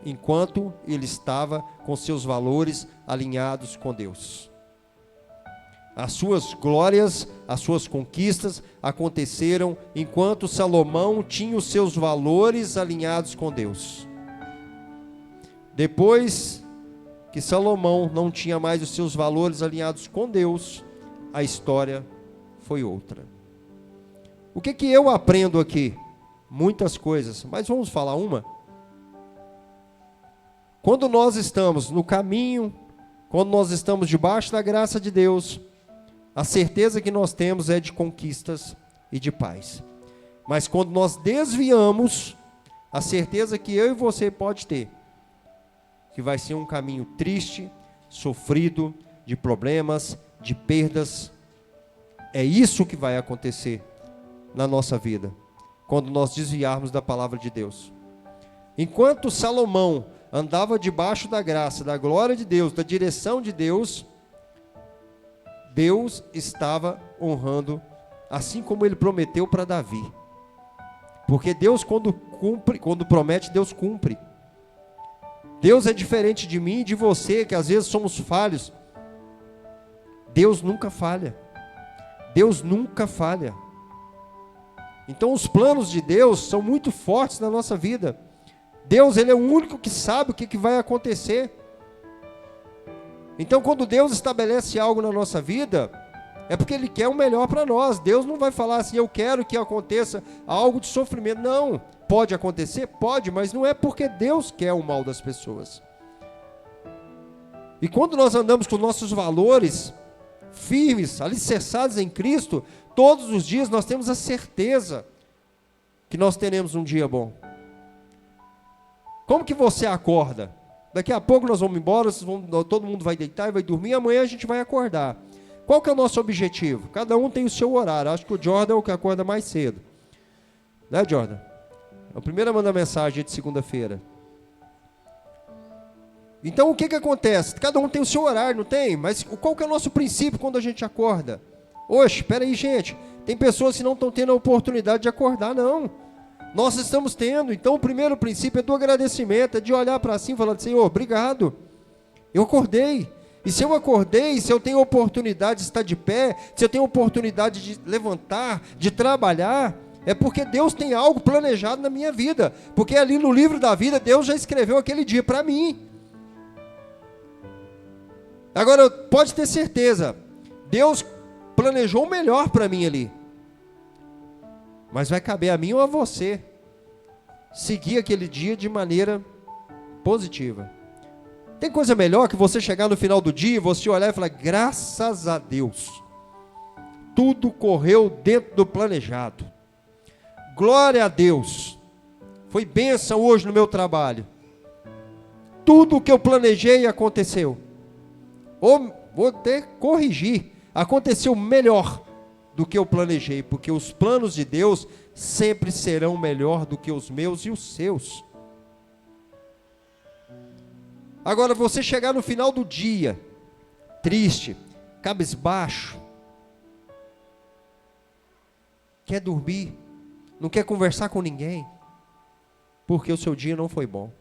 Enquanto ele estava com seus valores alinhados com Deus. As suas glórias, as suas conquistas aconteceram enquanto Salomão tinha os seus valores alinhados com Deus. Depois que Salomão não tinha mais os seus valores alinhados com Deus, a história foi outra. O que eu aprendo aqui? Muitas coisas, mas vamos falar uma. Quando nós estamos no caminho, quando nós estamos debaixo da graça de Deus, a certeza que nós temos é de conquistas e de paz. Mas quando nós desviamos, a certeza que eu e você pode ter, que vai ser um caminho triste, sofrido, de problemas, de perdas. É isso que vai acontecer na nossa vida, quando nós desviarmos da palavra de Deus. Enquanto Salomão andava debaixo da graça, da glória de Deus, da direção de Deus, Deus estava honrando, assim como ele prometeu para Davi. Porque Deus, quando promete, Deus cumpre. Deus é diferente de mim e de você, que às vezes somos falhos. Deus nunca falha. Deus nunca falha. Então os planos de Deus são muito fortes na nossa vida. Deus, ele é o único que sabe o que vai acontecer. Então quando Deus estabelece algo na nossa vida, é porque ele quer o melhor para nós. Deus não vai falar assim, eu quero que aconteça algo de sofrimento. Não, pode acontecer? Pode, mas não é porque Deus quer o mal das pessoas. E quando nós andamos com nossos valores firmes, alicerçados em Cristo, todos os dias nós temos a certeza que nós teremos um dia bom. Como que você acorda? Daqui a pouco nós vamos embora, todo mundo vai deitar e vai dormir, amanhã a gente vai acordar. Qual que é o nosso objetivo? Cada um tem o seu horário. Acho que o Jordan é o que acorda mais cedo. Né, Jordan? É o primeiro a mandar mensagem de segunda-feira. Então o que que acontece? Cada um tem o seu horário, não tem? Mas qual que é o nosso princípio quando a gente acorda? Oxe, espera aí, gente. Tem pessoas que não estão tendo a oportunidade de acordar, não. Nós estamos tendo. Então o primeiro princípio é do agradecimento, é de olhar para cima e falar, Senhor, obrigado. Eu acordei. E se eu acordei, se eu tenho oportunidade de estar de pé, se eu tenho oportunidade de levantar, de trabalhar, é porque Deus tem algo planejado na minha vida. Porque ali no livro da vida, Deus já escreveu aquele dia para mim. Agora, pode ter certeza, Deus planejou o melhor para mim ali. Mas vai caber a mim ou a você seguir aquele dia de maneira positiva. Tem coisa melhor que você chegar no final do dia, você olhar e falar, graças a Deus, tudo correu dentro do planejado. Glória a Deus, foi bênção hoje no meu trabalho. Tudo o que eu planejei aconteceu. Ou vou até corrigir, aconteceu melhor do que eu planejei, porque os planos de Deus sempre serão melhor do que os meus e os seus. Agora, você chegar no final do dia, triste, cabisbaixo, quer dormir, não quer conversar com ninguém, porque o seu dia não foi bom.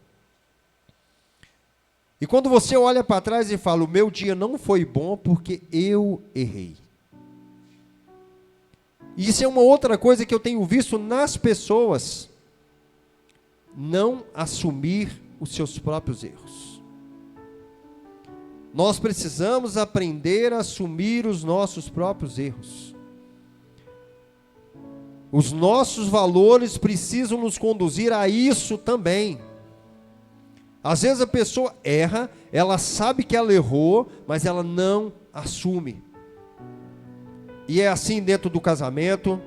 E quando você olha para trás e fala, o meu dia não foi bom porque eu errei. E isso é uma outra coisa que eu tenho visto nas pessoas, não assumir os seus próprios erros. Nós precisamos aprender a assumir os nossos próprios erros. Os nossos valores precisam nos conduzir a isso também. Às vezes a pessoa erra, ela sabe que ela errou, mas ela não assume. E é assim dentro do casamento,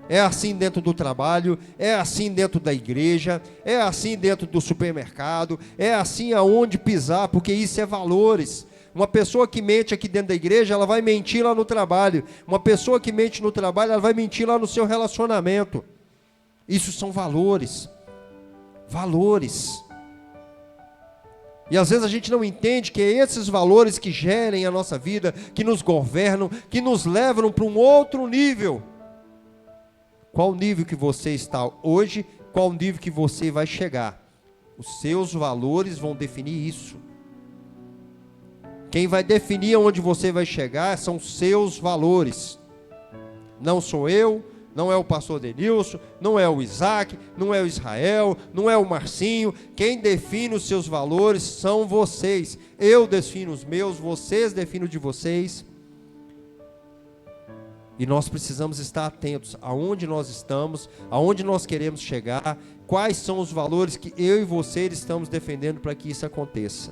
é assim dentro do trabalho, é assim dentro da igreja, é assim dentro do supermercado, é assim aonde pisar, porque isso é valores. Uma pessoa que mente aqui dentro da igreja, ela vai mentir lá no trabalho. Uma pessoa que mente no trabalho, ela vai mentir lá no seu relacionamento. Isso são valores. Valores. E às vezes a gente não entende que é esses valores que gerem a nossa vida, que nos governam, que nos levam para um outro nível. Qual nível que você está hoje? Qual nível que você vai chegar? Os seus valores vão definir isso. Quem vai definir onde você vai chegar são os seus valores. Não sou eu, não é o pastor Denilson, não é o Isaac, não é o Israel, não é o Marcinho. Quem define os seus valores são vocês. Eu defino os meus, vocês definem o de vocês. E nós precisamos estar atentos aonde nós estamos, aonde nós queremos chegar, quais são os valores que eu e você estamos defendendo para que isso aconteça.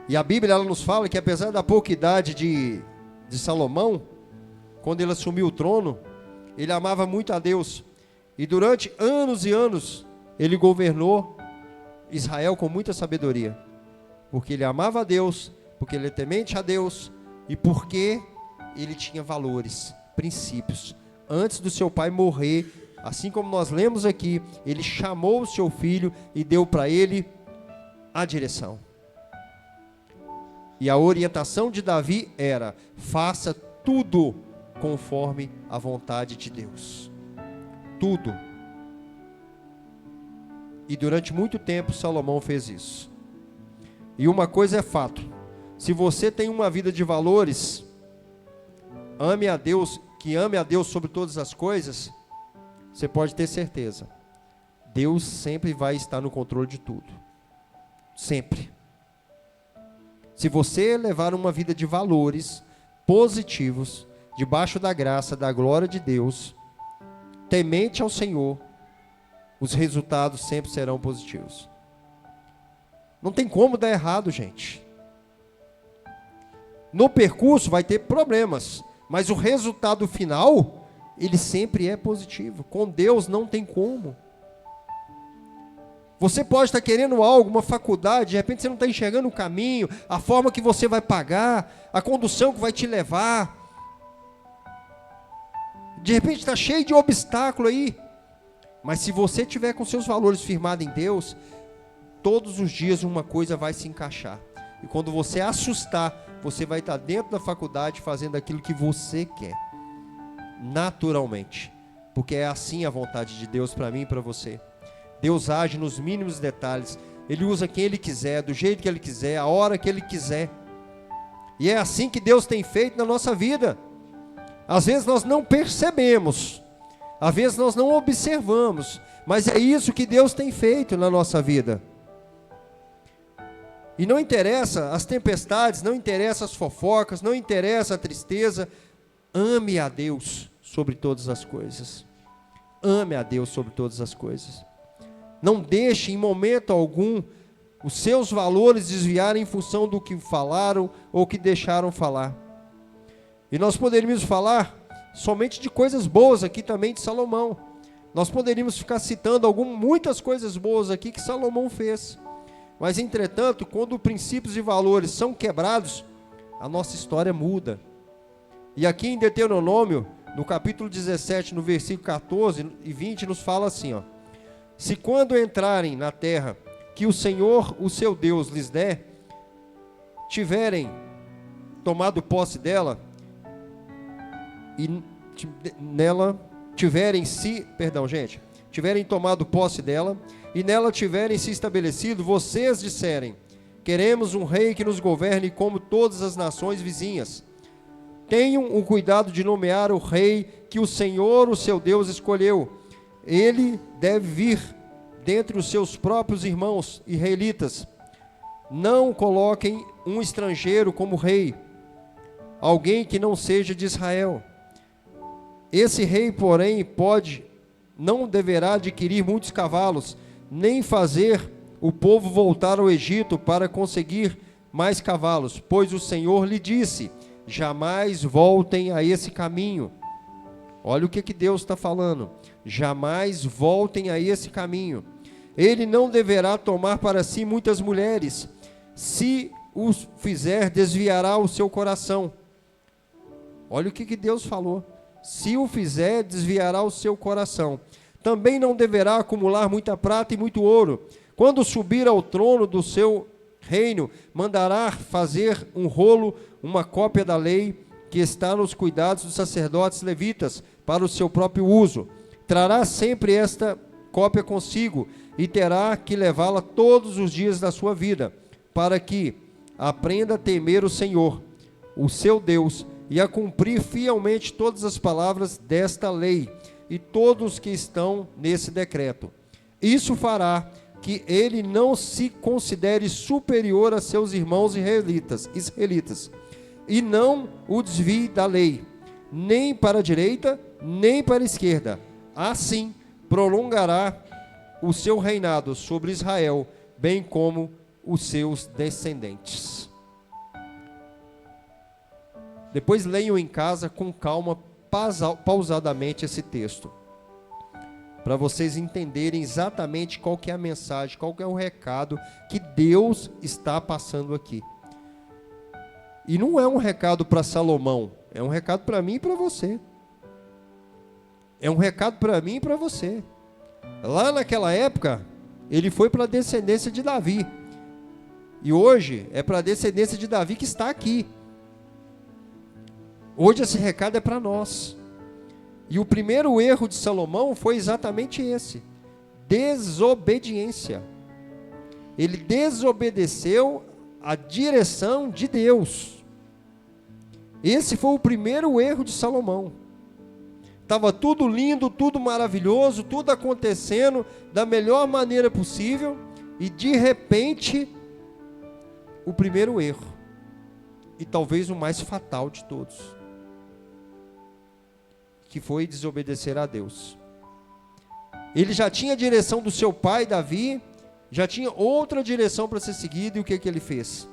E a Bíblia ela nos fala que apesar da pouca idade de Salomão, quando ele assumiu o trono, ele amava muito a Deus. E durante anos e anos, ele governou Israel com muita sabedoria. Porque ele amava a Deus, porque ele é temente a Deus, e porque ele tinha valores, princípios. Antes do seu pai morrer, Assim como nós lemos aqui, ele chamou o seu filho e deu para ele a direção. E a orientação de Davi era: faça tudo conforme a vontade de Deus. Tudo. E durante muito tempo Salomão fez isso. E uma coisa é fato: se você tem uma vida de valores, ame a Deus sobre todas as coisas, você pode ter certeza, Deus sempre vai estar no controle de tudo. Sempre. Se você levar uma vida de valores positivos, debaixo da graça, da glória de Deus, temente ao Senhor, os resultados sempre serão positivos. Não tem como dar errado, gente. No percurso vai ter problemas, mas o resultado final, ele sempre é positivo. Com Deus não tem como. Você pode estar querendo algo, uma faculdade, de repente você não está enxergando o caminho, a forma que você vai pagar, a condução que vai te levar. De repente está cheio de obstáculo aí. Mas se você tiver com seus valores firmados em Deus, todos os dias uma coisa vai se encaixar. E quando você assustar, você vai estar dentro da faculdade fazendo aquilo que você quer. Naturalmente. Porque é assim a vontade de Deus para mim e para você. Deus age nos mínimos detalhes. Ele usa quem Ele quiser, do jeito que Ele quiser, a hora que Ele quiser. E é assim que Deus tem feito na nossa vida. Às vezes nós não percebemos, às vezes nós não observamos, mas é isso que Deus tem feito na nossa vida. E não interessa as tempestades, não interessa as fofocas, não interessa a tristeza. Ame a Deus sobre todas as coisas. Ame a Deus sobre todas as coisas. Não deixe em momento algum os seus valores desviarem em função do que falaram ou que deixaram falar. E nós poderíamos falar somente de coisas boas aqui também de Salomão. Nós poderíamos ficar citando muitas coisas boas aqui que Salomão fez. Mas, entretanto, quando princípios e valores são quebrados, a nossa história muda. E aqui em Deuteronômio, no capítulo 17, no versículo 14 e 20, nos fala assim, ó: se quando entrarem na terra que o Senhor, o seu Deus, lhes der, tiverem tomado posse dela, e nela tiverem tomado posse dela, e nela tiverem se estabelecido, vocês disserem: queremos um rei que nos governe como todas as nações vizinhas. Tenham o cuidado de nomear o rei que o Senhor, o seu Deus, escolheu. Ele deve vir dentre os seus próprios irmãos israelitas. Não coloquem um estrangeiro como rei, alguém que não seja de Israel. Esse rei, porém, não deverá adquirir muitos cavalos, nem fazer o povo voltar ao Egito para conseguir mais cavalos, pois o Senhor lhe disse: jamais voltem a esse caminho. Olha o que Deus está falando: jamais voltem a esse caminho. Ele não deverá tomar para si muitas mulheres, se o fizer, desviará o seu coração. Olha o que Deus falou: se o fizer, desviará o seu coração. Também não deverá acumular muita prata e muito ouro. Quando subir ao trono do seu reino, mandará fazer um rolo, uma cópia da lei, que está nos cuidados dos sacerdotes levitas, para o seu próprio uso. Trará sempre esta cópia consigo, e terá que levá-la todos os dias da sua vida, para que aprenda a temer o Senhor, o seu Deus, e a cumprir fielmente todas as palavras desta lei, e todos que estão nesse decreto. Isso fará que ele não se considere superior a seus irmãos israelitas, e não o desvie da lei, nem para a direita, nem para a esquerda. Assim, prolongará o seu reinado sobre Israel, bem como os seus descendentes. Depois leiam em casa com calma, pausadamente esse texto, para vocês entenderem exatamente qual que é a mensagem, qual que é o recado que Deus está passando aqui. E não é um recado para Salomão, é um recado para mim e para você. É um recado para mim e para você. Lá naquela época, ele foi para a descendência de Davi. E hoje é para a descendência de Davi que está aqui. Hoje esse recado é para nós. E o primeiro erro de Salomão foi exatamente esse: desobediência. Ele desobedeceu a direção de Deus. Esse foi o primeiro erro de Salomão. Estava tudo lindo, tudo maravilhoso, tudo acontecendo da melhor maneira possível, e de repente, o primeiro erro, e talvez o mais fatal de todos, que foi desobedecer a Deus. Ele já tinha a direção do seu pai Davi, já tinha outra direção para ser seguida, e o que ele fez?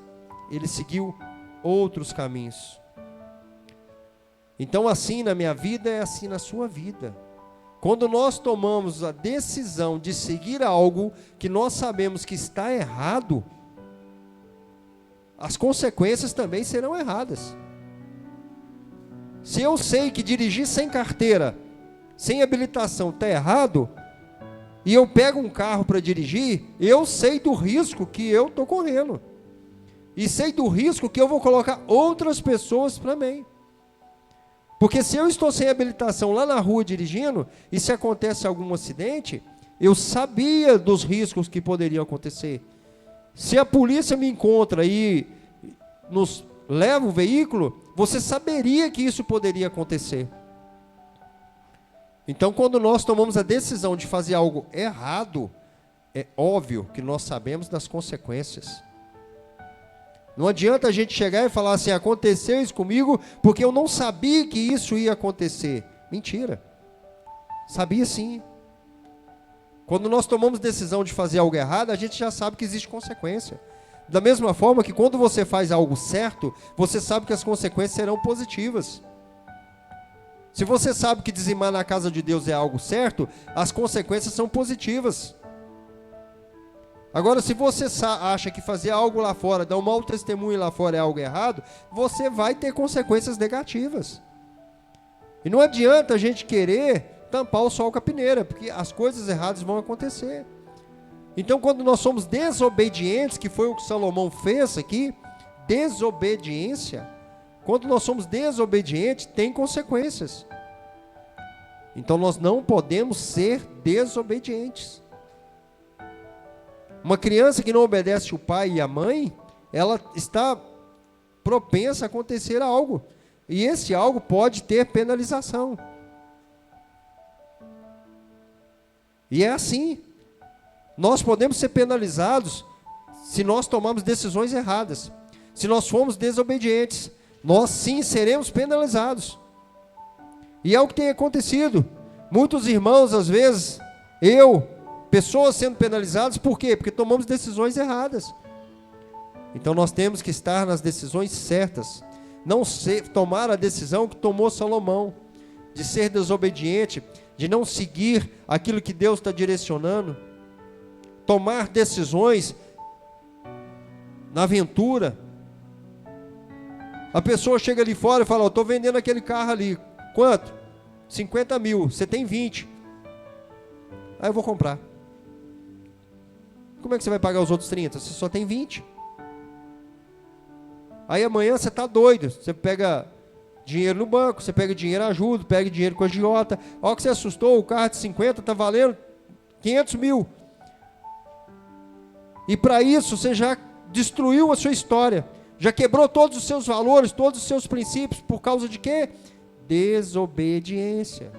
Ele seguiu outros caminhos. Então, assim na minha vida, é assim na sua vida. Quando nós tomamos a decisão de seguir algo que nós sabemos que está errado, as consequências também serão erradas. Se eu sei que dirigir sem carteira, sem habilitação, está errado, e eu pego um carro para dirigir, eu sei do risco que eu estou correndo. E sei do risco que eu vou colocar outras pessoas para mim. Porque se eu estou sem habilitação lá na rua dirigindo, e se acontece algum acidente, eu sabia dos riscos que poderiam acontecer. Se a polícia me encontra e nos leva o veículo, você saberia que isso poderia acontecer. Então, quando nós tomamos a decisão de fazer algo errado, é óbvio que nós sabemos das consequências. Não adianta a gente chegar e falar assim: aconteceu isso comigo porque eu não sabia que isso ia acontecer. Mentira. Sabia sim. Quando nós tomamos decisão de fazer algo errado, a gente já sabe que existe consequência. Da mesma forma que quando você faz algo certo, você sabe que as consequências serão positivas. Se você sabe que dizimar na casa de Deus é algo certo, as consequências são positivas. Agora, se você acha que fazer algo lá fora, dar um mau testemunho lá fora é algo errado, você vai ter consequências negativas. E não adianta a gente querer tampar o sol com a peneira, porque as coisas erradas vão acontecer. Então, quando nós somos desobedientes, que foi o que Salomão fez aqui, desobediência, quando nós somos desobedientes, tem consequências. Então, nós não podemos ser desobedientes. Uma criança que não obedece o pai e a mãe, ela está propensa a acontecer algo. E esse algo pode ter penalização. E é assim. Nós podemos ser penalizados se nós tomarmos decisões erradas. Se nós formos desobedientes, nós sim seremos penalizados. E é o que tem acontecido. Muitos irmãos, às vezes, pessoas sendo penalizadas, por quê? Porque tomamos decisões erradas. Então nós temos que estar nas decisões certas. Não tomar a decisão que tomou Salomão, de ser desobediente, de não seguir aquilo que Deus está direcionando. Tomar decisões na aventura. A pessoa chega ali fora e fala: estou vendendo aquele carro ali. Quanto? 50 mil, você tem 20. Aí eu vou comprar. Como é que você vai pagar os outros 30? Você só tem 20. Aí amanhã você está doido. Você pega dinheiro no banco, você pega dinheiro ajuda, pega dinheiro com a agiota. A hora que você assustou, o carro de 50 está valendo 500 mil. E para isso você já destruiu a sua história. Já quebrou todos os seus valores, todos os seus princípios. Por causa de quê? Desobediência.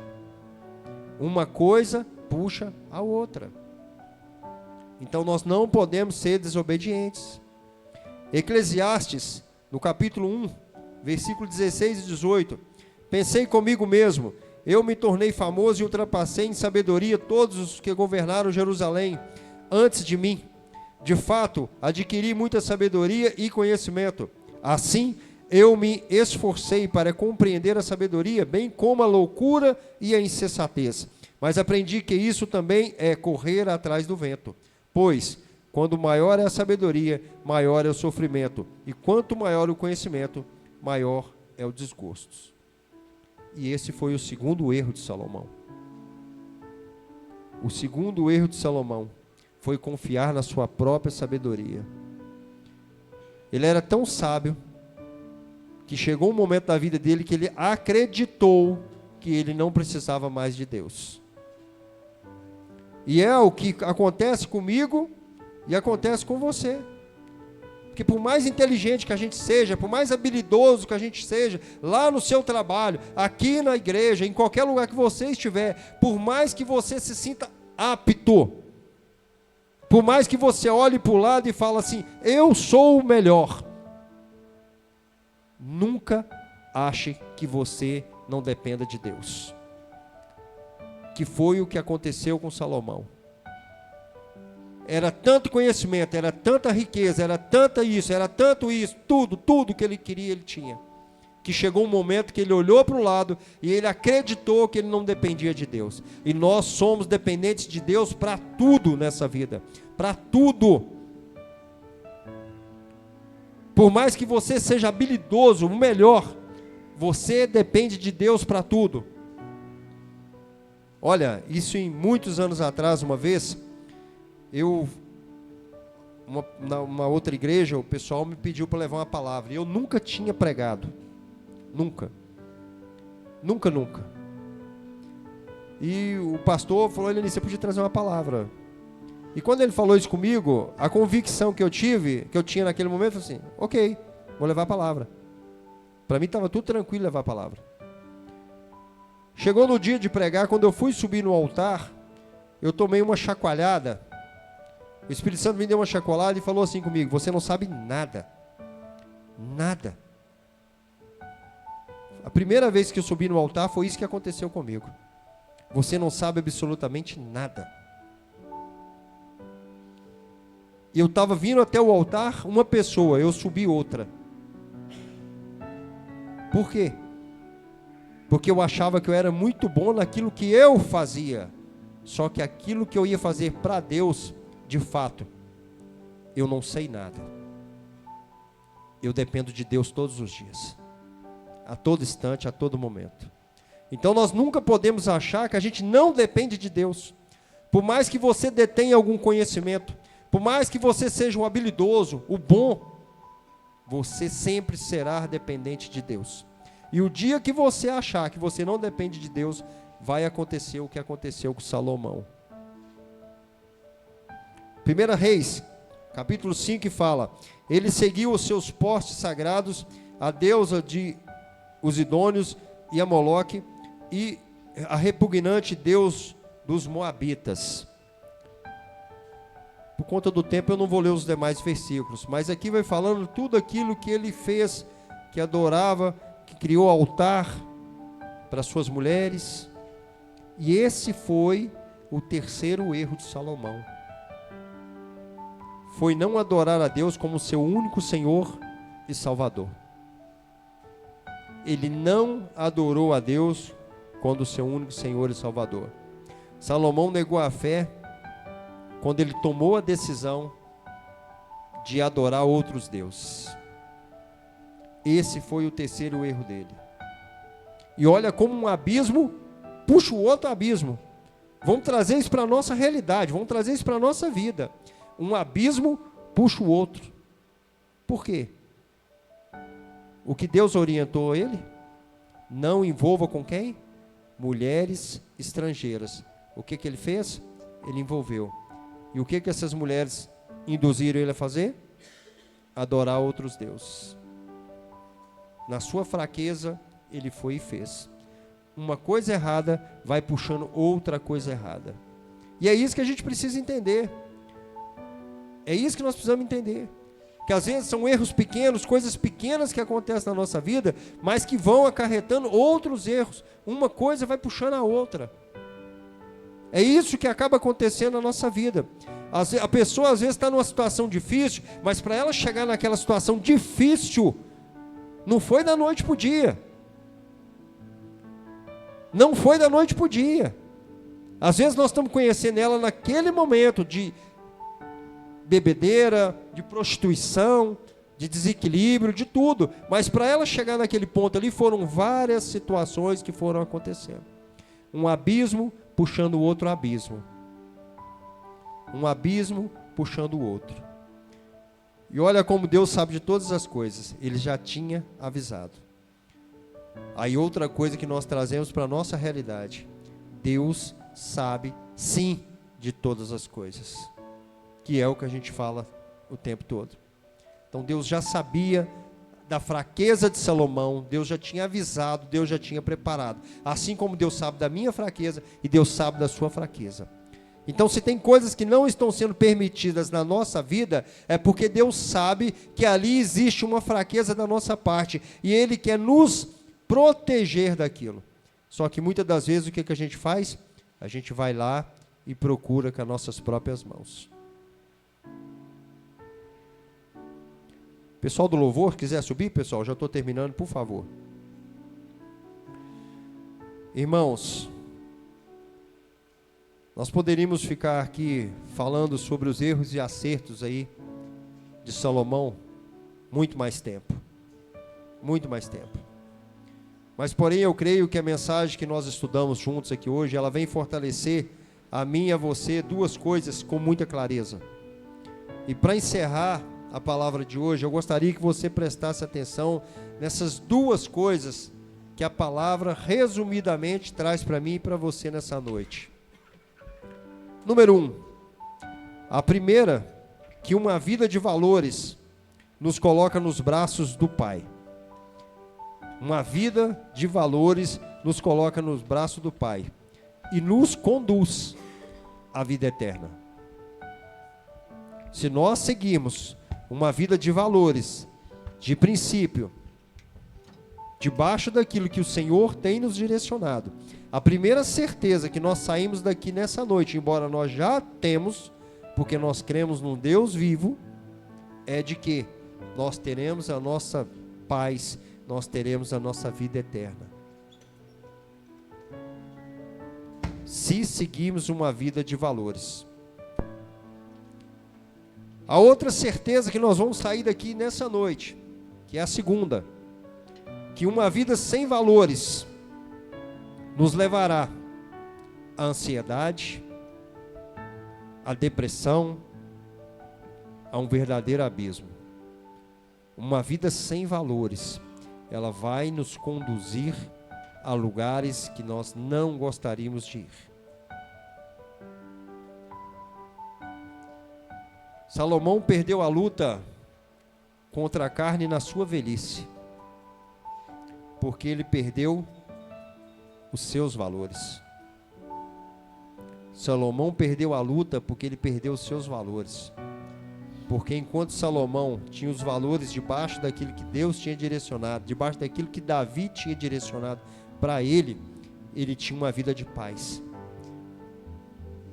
Uma coisa puxa a outra. Então nós não podemos ser desobedientes. Eclesiastes, no capítulo 1, versículo 16 e 18. Pensei comigo mesmo, eu me tornei famoso e ultrapassei em sabedoria todos os que governaram Jerusalém antes de mim. De fato, adquiri muita sabedoria e conhecimento. Assim, eu me esforcei para compreender a sabedoria, bem como a loucura e a insensatez. Mas aprendi que isso também é correr atrás do vento. Pois, quando maior é a sabedoria, maior é o sofrimento. E quanto maior o conhecimento, maior é o desgosto. E esse foi o segundo erro de Salomão. O segundo erro de Salomão foi confiar na sua própria sabedoria. Ele era tão sábio que chegou um momento da vida dele que ele acreditou que ele não precisava mais de Deus. E é o que acontece comigo e acontece com você. Porque por mais inteligente que a gente seja, por mais habilidoso que a gente seja, lá no seu trabalho, aqui na igreja, em qualquer lugar que você estiver, por mais que você se sinta apto, por mais que você olhe para o lado e fale assim, eu sou o melhor, nunca ache que você não dependa de Deus. Que foi o que aconteceu com Salomão. Era tanto conhecimento, era tanta riqueza, era tanta isso, era tanto isso, tudo que ele queria, ele tinha. Que chegou um momento que ele olhou para o lado e ele acreditou que ele não dependia de Deus. E nós somos dependentes de Deus para tudo nessa vida, para tudo. Por mais que você seja habilidoso, o melhor, você depende de Deus para tudo. Olha, isso em muitos anos atrás, uma vez, numa outra igreja, o pessoal me pediu para levar uma palavra. E eu nunca tinha pregado. Nunca. E o pastor falou, Eleni, você podia trazer uma palavra. E quando ele falou isso comigo, a convicção que eu tinha naquele momento, foi assim, ok, vou levar a palavra. Para mim estava tudo tranquilo levar a palavra. Chegou no dia de pregar, quando eu fui subir no altar, eu tomei uma chacoalhada. O Espírito Santo me deu uma chacoalhada e falou assim comigo, você não sabe nada. Nada. A primeira vez que eu subi no altar, foi isso que aconteceu comigo. Você não sabe absolutamente nada. Eu estava vindo até o altar, uma pessoa, eu subi outra. Por quê? Porque eu achava que eu era muito bom naquilo que eu fazia. Só que aquilo que eu ia fazer para Deus, de fato, eu não sei nada. Eu dependo de Deus todos os dias. A todo instante, a todo momento. Então nós nunca podemos achar que a gente não depende de Deus. Por mais que você detenha algum conhecimento, por mais que você seja um habilidoso, o bom, você sempre será dependente de Deus. E o dia que você achar que você não depende de Deus, vai acontecer o que aconteceu com Salomão. 1 Reis, capítulo 5, fala, ele seguiu os seus postes sagrados, a deusa de os Idôneos e a Moloque, e a repugnante deus dos Moabitas. Por conta do tempo eu não vou ler os demais versículos, mas aqui vai falando tudo aquilo que ele fez, que adorava, que criou altar para suas mulheres. E esse foi o terceiro erro de Salomão. Foi não adorar a Deus como seu único Senhor e Salvador. Ele não adorou a Deus como seu único Senhor e Salvador. Salomão negou a fé quando ele tomou a decisão de adorar outros deuses. Esse foi o terceiro erro dele. E olha como um abismo puxa o outro abismo. Vamos trazer isso para a nossa realidade, vamos trazer isso para a nossa vida. Um abismo puxa o outro. Por quê? O que Deus orientou ele? Não envolva com quem? Mulheres estrangeiras. O que ele fez? Ele envolveu. E o que essas mulheres induziram ele a fazer? Adorar outros deuses. Na sua fraqueza, ele foi e fez. Uma coisa errada vai puxando outra coisa errada. E é isso que a gente precisa entender. É isso que nós precisamos entender. Que às vezes são erros pequenos, coisas pequenas que acontecem na nossa vida, mas que vão acarretando outros erros. Uma coisa vai puxando a outra. É isso que acaba acontecendo na nossa vida. A pessoa às vezes está numa situação difícil, mas para ela chegar naquela situação difícil, não foi da noite para o dia. Não foi da noite para o dia. Às vezes nós estamos conhecendo ela naquele momento de bebedeira, de prostituição, de desequilíbrio, de tudo. Mas para ela chegar naquele ponto ali, foram várias situações que foram acontecendo. Um abismo puxando o outro abismo. um abismo puxando o outro. E olha como Deus sabe de todas as coisas, Ele já tinha avisado. Aí outra coisa que nós trazemos para a nossa realidade, Deus sabe sim de todas as coisas, que é o que a gente fala o tempo todo. Então Deus já sabia da fraqueza de Salomão, Deus já tinha avisado, Deus já tinha preparado. Assim como Deus sabe da minha fraqueza e Deus sabe da sua fraqueza. Então, se tem coisas que não estão sendo permitidas na nossa vida, é porque Deus sabe que ali existe uma fraqueza da nossa parte e Ele quer nos proteger daquilo. Só que muitas das vezes o que a gente faz? A gente vai lá e procura com as nossas próprias mãos. Pessoal do louvor, quiser subir, pessoal, já estou terminando, por favor. Irmãos, nós poderíamos ficar aqui falando sobre os erros e acertos aí de Salomão muito mais tempo. Muito mais tempo. Mas porém eu creio que a mensagem que nós estudamos juntos aqui hoje, ela vem fortalecer a mim e a você duas coisas com muita clareza. E para encerrar a palavra de hoje, eu gostaria que você prestasse atenção nessas duas coisas que a palavra resumidamente traz para mim e para você nessa noite. Número 1, a primeira, que uma vida de valores nos coloca nos braços do Pai. Uma vida de valores nos coloca nos braços do Pai e nos conduz à vida eterna. Se nós seguirmos uma vida de valores, de princípio, debaixo daquilo que o Senhor tem nos direcionado, a primeira certeza que nós saímos daqui nessa noite, embora nós já temos, porque nós cremos num Deus vivo, é de que nós teremos a nossa paz, nós teremos a nossa vida eterna. Se seguirmos uma vida de valores. A outra certeza que nós vamos sair daqui nessa noite, que é a segunda, que uma vida sem valores nos levará à ansiedade, à depressão, a um verdadeiro abismo. Uma vida sem valores, ela vai nos conduzir a lugares que nós não gostaríamos de ir. Salomão perdeu a luta contra a carne na sua velhice, porque ele perdeu os seus valores. Salomão perdeu a luta porque ele perdeu os seus valores. Porque enquanto Salomão tinha os valores debaixo daquilo que Deus tinha direcionado, debaixo daquilo que Davi tinha direcionado para ele, ele tinha uma vida de paz.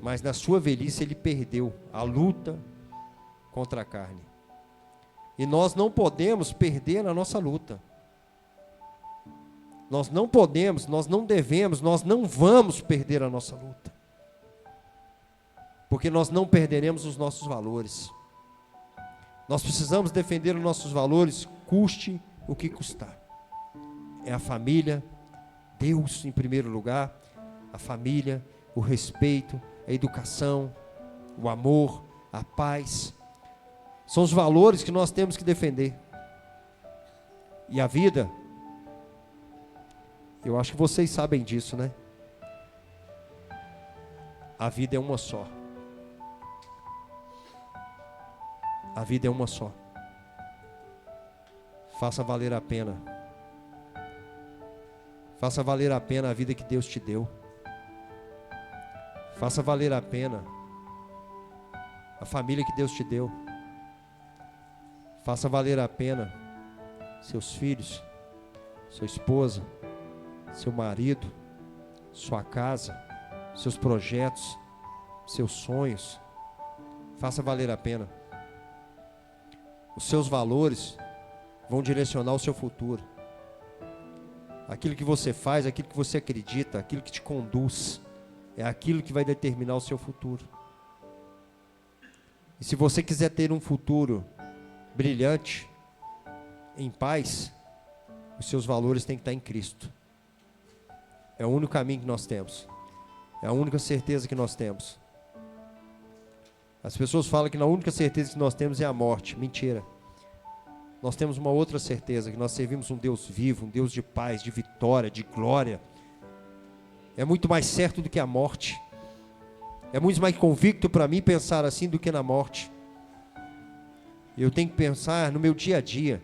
Mas na sua velhice ele perdeu a luta contra a carne. E nós não podemos perder na nossa luta. Nós não podemos, nós não devemos, nós não vamos perder a nossa luta. Porque nós não perderemos os nossos valores. Nós precisamos defender os nossos valores, custe o que custar. É a família, Deus em primeiro lugar, a família, o respeito, a educação, o amor, a paz. São os valores que nós temos que defender. E a vida, eu acho que vocês sabem disso, né? A vida é uma só. A vida é uma só. Faça valer a pena. Faça valer a pena a vida que Deus te deu. Faça valer a pena a família que Deus te deu. Faça valer a pena seus filhos, sua esposa, seu marido, sua casa, seus projetos, seus sonhos. Faça valer a pena. Os seus valores vão direcionar o seu futuro. Aquilo que você faz, aquilo que você acredita, aquilo que te conduz, é aquilo que vai determinar o seu futuro. E se você quiser ter um futuro brilhante, em paz, os seus valores têm que estar em Cristo. É o único caminho que nós temos. É a única certeza que nós temos. As pessoas falam que a única certeza que nós temos é a morte. Mentira. Nós temos uma outra certeza, que nós servimos um Deus vivo, um Deus de paz, de vitória, de glória. É muito mais certo do que a morte. É muito mais convicto para mim pensar assim do que na morte. Eu tenho que pensar no meu dia a dia.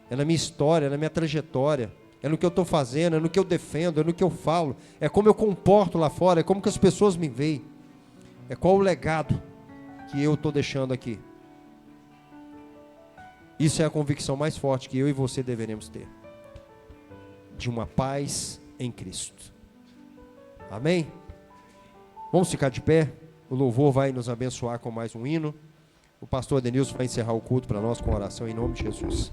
É na minha história, é na minha trajetória. É no que eu estou fazendo, é no que eu defendo, é no que eu falo. É como eu comporto lá fora, é como que as pessoas me veem. É qual o legado que eu estou deixando aqui. Isso é a convicção mais forte que eu e você deveremos ter. De uma paz em Cristo. Amém? Vamos ficar de pé. O louvor vai nos abençoar com mais um hino. O pastor Adenilson vai encerrar o culto para nós com oração em nome de Jesus.